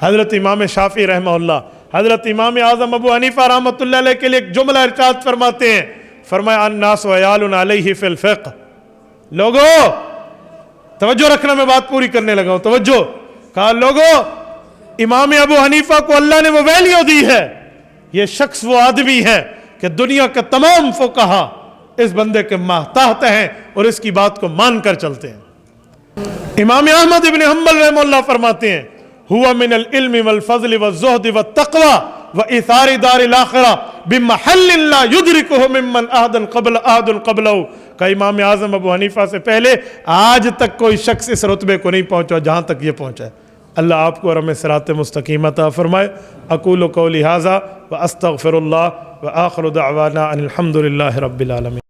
حضرت امام شافعی رحمہ اللہ حضرت امام اعظم ابو حنیفہ رحمۃ اللہ علیہ کے لیے ایک جملہ ارشاد فرماتے ہیں، فرمایا الناس عیال علیہ فی الفقہ، لوگوں توجہ رکھنا، میں بات پوری کرنے لگا ہوں، توجہ، کہا لوگوں امام ابو حنیفہ کو اللہ نے وہ ویلیو دی ہے، یہ شخص وہ آدمی ہے کہ دنیا کے تمام فقہاء اس بندے کے ماتحت ہیں اور اس کی بات کو مان کر چلتے ہیں۔ امام احمد ابن حنبل رحمہ اللہ فرماتے ہیں ہوا من العلم والفضل والزہد والتقوی وإثار دار الآخرہ بمحل لا یدرکہ ممن احد قبلہ، کہ امام اعظم ابو حنیفہ سے پہلے آج تک کوئی شخص اس رتبے کو نہیں پہنچا جہاں تک یہ پہنچا ہے۔ اللہ آپ کو اور ہمیں صراط مستقیم عطا فرمائے۔ اقول قولی ھذا واستغفر اللہ وآخر دعوانا ان الحمد للہ رب العالمین۔